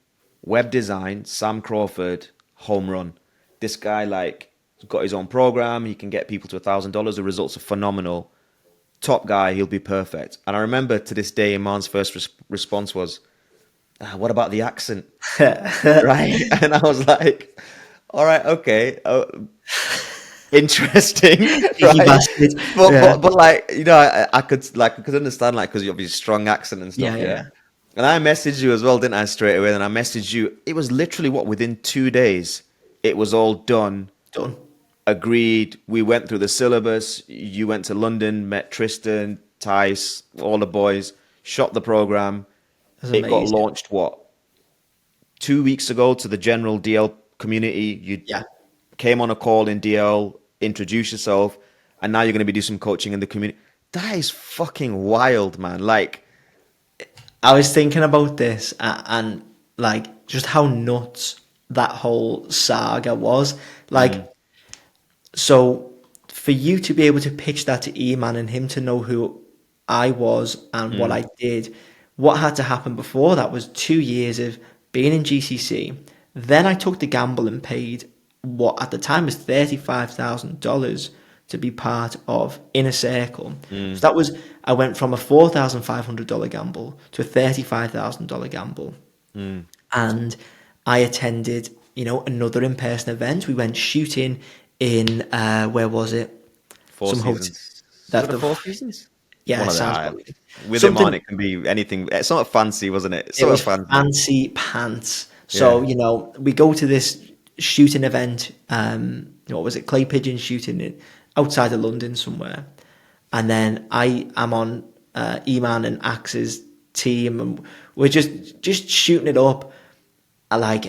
web design, Sam Crawford, home run. This guy like got his own program. He can get people to $1,000. The results are phenomenal. Top guy. He'll be perfect. And I remember to this day, Iman's first response was, what about the accent? Right? And I was like, all right, okay. Interesting, Cheeky right? bastard. But, Yeah. but but like I could understand, like, because you obviously strong accent and Yeah, stuff, yeah, yeah. yeah. And I messaged you as well, didn't I, straight away? And I messaged you. It was literally what, within 2 days, it was all done, Done. agreed. We went through the syllabus. You went to London, met Tristan, Tice, all the boys, shot the program. That's It got amazing. launched, what, 2 weeks ago to the general DL community. You Yeah. came on a call in DL, introduced yourself, and now you're going to be doing some coaching in the community. That is fucking wild, man. Like, I was thinking about this and like just how nuts that whole saga was. Like, mm, so for you to be able to pitch that to E-Man and him to know who I was and what mm, I did, what had to happen before that was 2 years of being in GCC. Then I took the gamble and paid what at the time was $35,000 to be part of Inner Circle. So mm, that was, I went from a $4,500 gamble to a $35,000 gamble. mm. And I attended, another in-person event. We went shooting in where was it? Four Some hotel. Seasons. Is it That the the Four Seasons? Yeah, One it of the sounds high. about right. With him on, Something. it can be anything. It's not fancy, wasn't it? It's It sort was of fancy. fancy pants. So Yeah. we go to this shooting event. What was it? Clay pigeon shooting outside of London somewhere, and then I am on Eman and Axe's team, and we're just shooting it up. I like,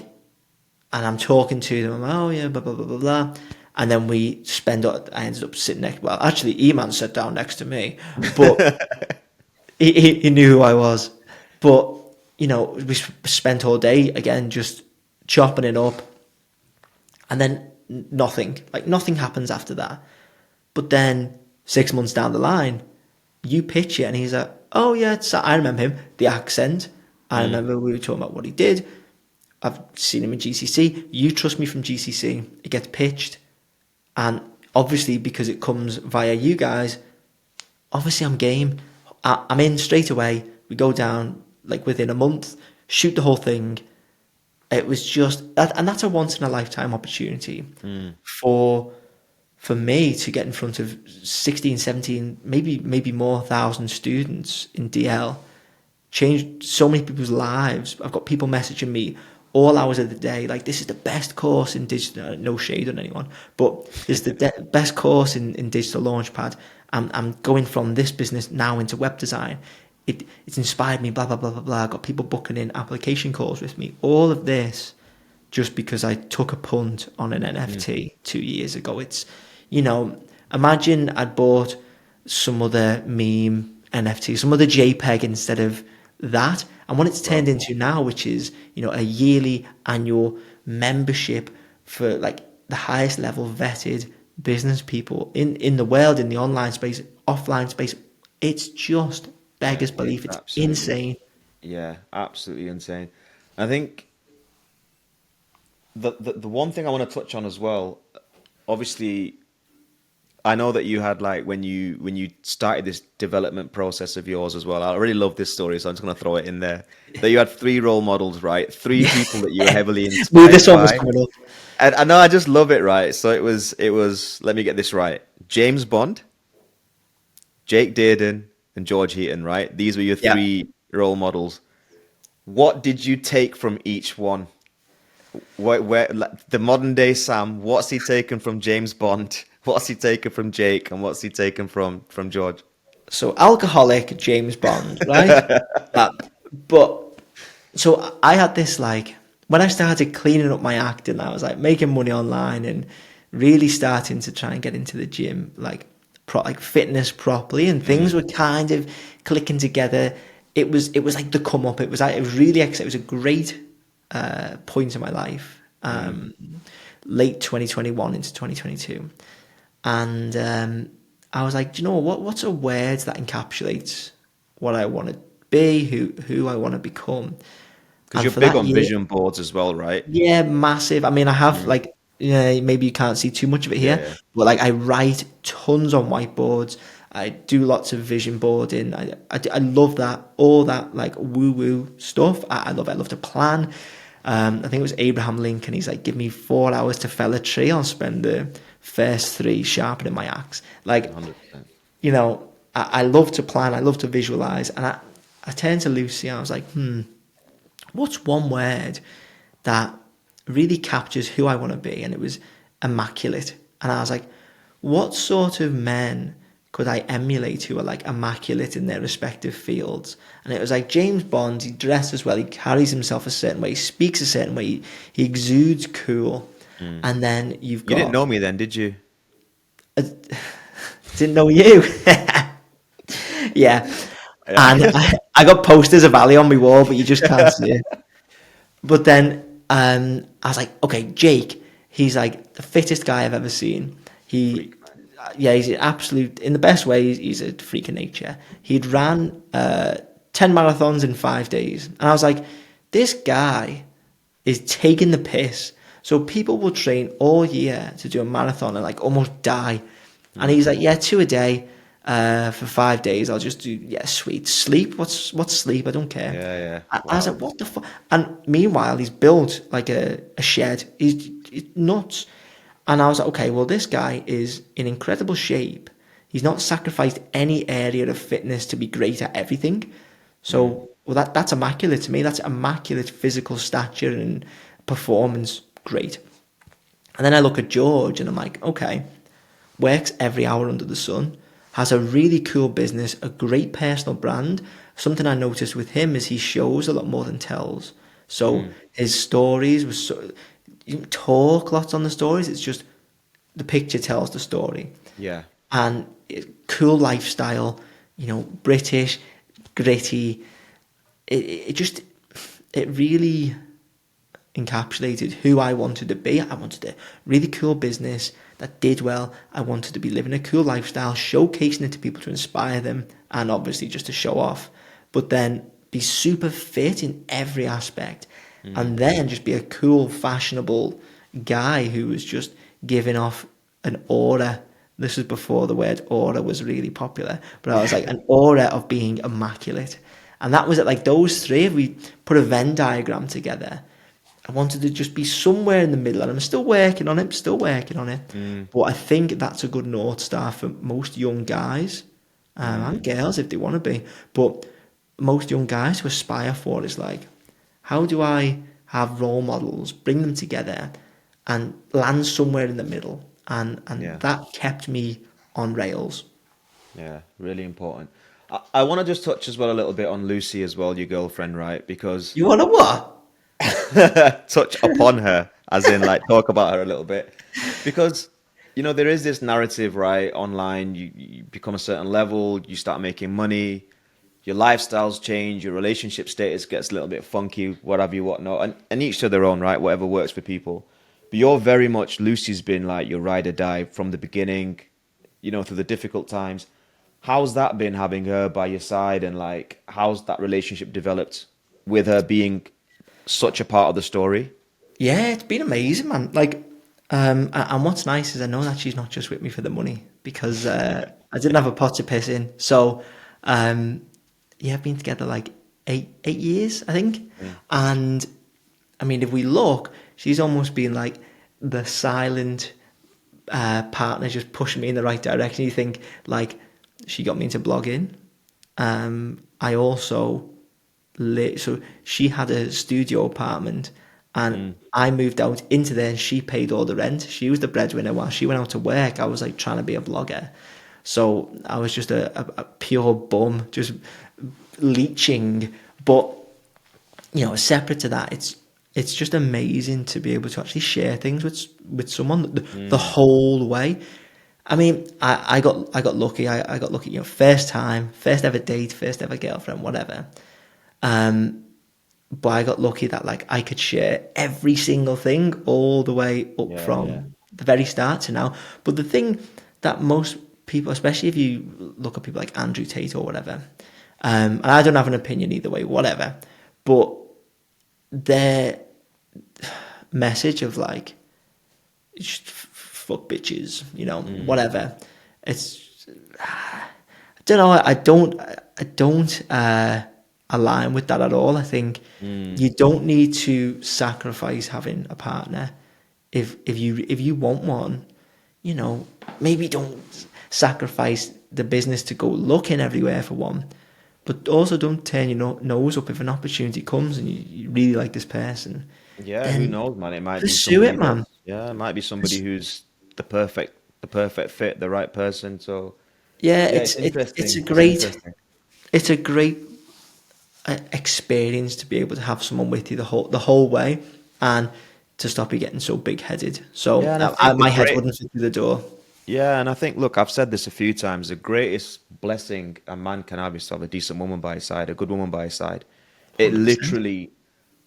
and I'm talking to them. I'm like, oh yeah, blah blah blah blah blah. And then we spend. I ended up sitting next. Well, actually, Eman sat down next to me, but he knew who I was. But we spent all day again just chopping it up, and then nothing happens after that. But then 6 months down the line, you pitch it, and he's like, "Oh yeah, I remember him. The accent. I Mm. remember we were talking about what he did. I've seen him in GCC. You trust me from GCC. It gets pitched, and obviously because it comes via you guys, obviously I'm game. I'm in straight away. We go down like within a month, shoot the whole thing. It was just that, and that's a once in a lifetime opportunity Mm. for me to get in front of 16, 17, maybe more thousand students in DL, changed so many people's lives. I've got people messaging me all hours of the day, like, this is the best course in digital, no shade on anyone, but this is the best course in digital launchpad. I'm going from this business now into web design. It's inspired me, blah, blah, blah, blah, blah. I've got people booking in application calls with me. All of this just because I took a punt on an Mm. NFT 2 years ago. It's, imagine I'd bought some other meme NFT, some other JPEG instead of that. And what it's turned Bro. into now, which is, a yearly annual membership for like the highest level vetted business people in the world, in the online space, offline space. It's just beggars belief. It's It's absolutely, insane. yeah, absolutely insane. I think the one thing I want to touch on as well, obviously, I know that you had like when you started this development process of yours as well. I really love this story, so I'm just gonna throw it in there. That you had three role models, right? Three people that you were heavily Well, this inspired one was by. coming up. And I know I just love it, right? So it was let me get this right. James Bond, Jake Dearden, and George Heaton, right? These were your Yeah. three role models. What did you take from each one? Where like, the modern day Sam, what's he taken from James Bond? What's he taken from Jake? And what's he taken from George? So alcoholic James Bond, right? Uh, but so I had this like when I started cleaning up my acting, I was like making money online and really starting to try and get into the gym, like like fitness properly, and things Mm, were kind of clicking together. It was like the come up. It was really exciting. It was a great point in my life. mm, Late 2021 into 2022, and I was like, do you know what's a word that encapsulates what I want to be, who I want to become? because And you're for big that on year, vision boards as well, right? yeah, massive. I mean, I have Mm, like, yeah, maybe you can't see too much of it yeah, here, yeah. but like I write tons on whiteboards. I do lots of vision boarding. I love that, all that like woo woo stuff. I love it. I love to plan. I think it was Abraham Lincoln. He's like, give me 4 hours to fell a tree. I'll spend the first three sharpening my axe. Like, 100%. I love to plan. I love to visualize, and I turned to Lucy and I was like, what's one word that really captures who I want to be? And it was immaculate. And I was like, what sort of men could I emulate who are like immaculate in their respective fields? And it was like James Bond, he dresses well, he carries himself a certain way, he speaks a certain way, he exudes cool. And then you've You got... didn't know me then, did you? I didn't know you. Yeah. And I got posters of Ali on my wall, but you just can't see it. But then I was like, okay, Jake, he's like the fittest guy I've ever seen. He's an absolute, in the best way, he's a freak of nature. He'd ran 10 marathons in 5 days. And I was like, this guy is taking the piss. So people will train all year to do a marathon and like almost die. And he's like, yeah, 2 a day for 5 days. I'll just do, yeah, sweet. Sleep? What's sleep? I don't care. Yeah. I was like, what the fuck? And meanwhile, he's built like a shed. He's nuts. And I was like, okay, well, this guy is in incredible shape. He's not sacrificed any area of fitness to be great at everything. So, well, that's immaculate to me. That's immaculate physical stature and performance. Great. And then I look at George and I'm like, okay, works every hour under the sun, has a really cool business, a great personal brand. Something I noticed with him is he shows a lot more than tells. So his stories was so, you don't talk lots on the stories. It's just the picture tells the story. Yeah. And cool lifestyle, British, gritty. It really encapsulated who I wanted to be. I wanted a really cool business that did well. I wanted to be living a cool lifestyle, showcasing it to people to inspire them, and obviously just to show off. But then be super fit in every aspect, and then just be a cool, fashionable guy who was just giving off an aura. This was before the word aura was really popular, but I was like an aura of being immaculate. And that was it. Like those three, if we put a Venn diagram together, I wanted to just be somewhere in the middle, and I'm still working on it. But I think that's a good North Star for most young guys and girls if they want to be. But most young guys who aspire for it is like, how do I have role models, bring them together, and land somewhere in the middle? And that kept me on rails. Yeah, really important. I want to just touch as well a little bit on Lucy as well, your girlfriend, right? Because You want to what? touch upon her, as in like talk about her a little bit, because there is this narrative, right? Online, you become a certain level, you start making money, your lifestyles change, your relationship status gets a little bit funky, whatever you whatnot, and each to their own, right? Whatever works for people. But you're very much, Lucy's been like your ride or die from the beginning, through the difficult times. How's that been, having her by your side, and like how's that relationship developed with her being such a part of the story? Yeah, it's been amazing, man. Like, and what's nice is I know that she's not just with me for the money, because I didn't have a pot to piss in. So, I've been together like eight years, I think. And I mean, if we look, she's almost been like the silent partner, just pushing me in the right direction. You think like she got me into blogging. I also so she had a studio apartment, and I moved out into there, and she paid all the rent. She was the breadwinner while she went out to work. I was like trying to be a blogger, so I was just a pure bum, just leeching. But separate to that, it's just amazing to be able to actually share things with someone the whole way. I mean, I got lucky. I got lucky. First time, first ever date, first ever girlfriend, whatever. But I got lucky that like I could share every single thing all the way up from the very start to now. But the thing that most people, especially if you look at people like Andrew Tate or whatever, and I don't have an opinion either way, whatever, but their message of like, just fuck bitches, whatever. It's, I don't know. I don't align with that at all. I think you don't need to sacrifice having a partner. If you want one, maybe don't sacrifice the business to go looking everywhere for one. but also don't turn your nose up if an opportunity comes and you really like this person. Yeah, who Then knows, man? It might be pursue somebody it, man. that's yeah, it might be somebody who's the perfect fit, the right person. So Yeah, yeah, it's it's a interesting. It's great interesting. it's a great experience to be able to have someone with you the whole way, and to stop you getting so big headed. So Yeah, and I think the my head great wouldn't fit through the door. yeah, and I think look, I've said this a few times. The greatest blessing a man can have is to have a decent woman by his side, a good woman by his side. It 100%. literally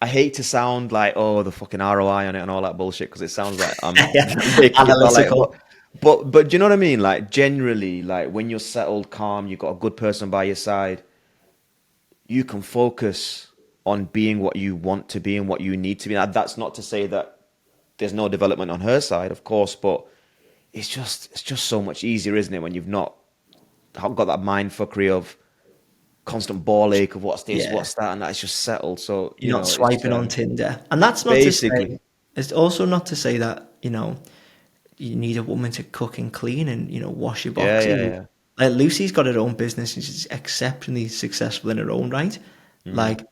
I hate to sound like, oh, the fucking ROI on it and all that bullshit because it sounds like I'm Yeah, making it sound like, analytical. but do you know what I mean? Like generally, like when you're settled, calm, you've got a good person by your side, you can focus on being what you want to be and what you need to be. Now, that's not to say that there's no development on her side, of course, but it's just so much easier, isn't it, when you've not got that mind fuckery of constant ball ache of what's this, Yeah. what's that, and that's just settled. So, You're not it's swiping on Tinder. And that's not to say, basically, it's also not to say that, you need a woman to cook and clean and, wash your yeah, boxes. yeah, yeah. Like Lucy's got her own business and she's exceptionally successful in her own right. Mm. Like,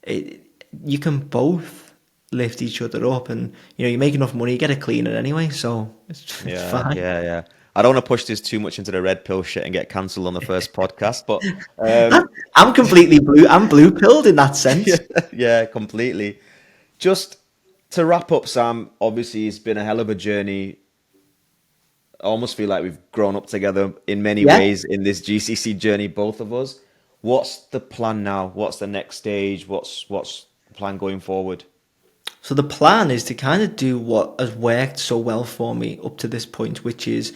it, you can both lift each other up, and, you make enough money, you get a cleaner anyway, so it's Yeah, fine. yeah, yeah. I don't want to push this too much into the red pill shit and get cancelled on the first podcast, but um, I'm completely blue. I'm blue pilled in that yeah, sense. yeah, completely. Just to wrap up, Sam, obviously it's been a hell of a journey. I almost feel like we've grown up together in many Yeah. ways in this GCC journey, both of us. What's the plan now? What's the next stage? What's the plan going forward? So the plan is to kind of do what has worked so well for me up to this point, which is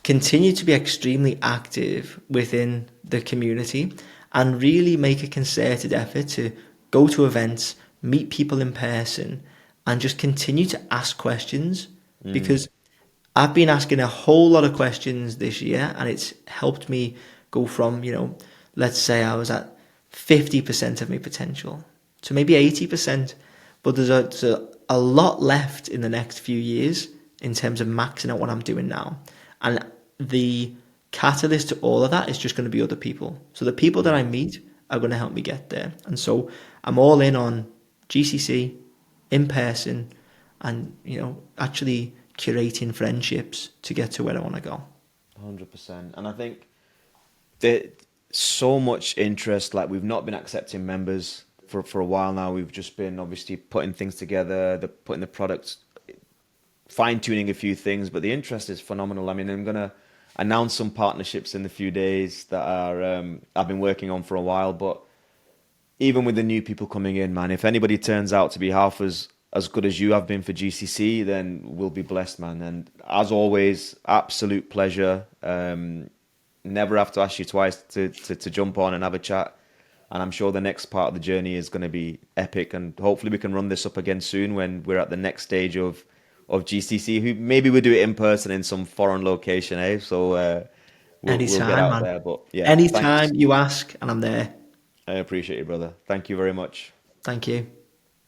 continue to be extremely active within the community and really make a concerted effort to go to events, meet people in person, and just continue to ask questions, Mm, because I've been asking a whole lot of questions this year, and it's helped me go from, let's say I was at 50% of my potential to maybe 80%. But there's a lot left in the next few years in terms of maxing out what I'm doing now. And the catalyst to all of that is just going to be other people. So the people that I mm. meet are going to help me get there. And so I'm all in on GCC, in person, and, actually curating friendships to get to where I want to go. 100%. And I think there's so much interest. Like we've not been accepting members for a while now. We've just been obviously putting things together, putting the products, fine tuning a few things, but the interest is phenomenal. I mean, I'm gonna announce some partnerships in the few days that are I've been working on for a while. But even with the new people coming in, man, if anybody turns out to be half as good as you have been for GCC, then we'll be blessed, man. And as always, absolute pleasure. Never have to ask you twice to jump on and have a chat. And I'm sure the next part of the journey is going to be epic. And hopefully we can run this up again soon when we're at the next stage of GCC. Who maybe we'll do it in person in some foreign location, eh? So we'll get Anytime, out man. there. But yeah, thanks. Anytime you ask, and I'm there. I appreciate you, brother. Thank you very much. Thank you.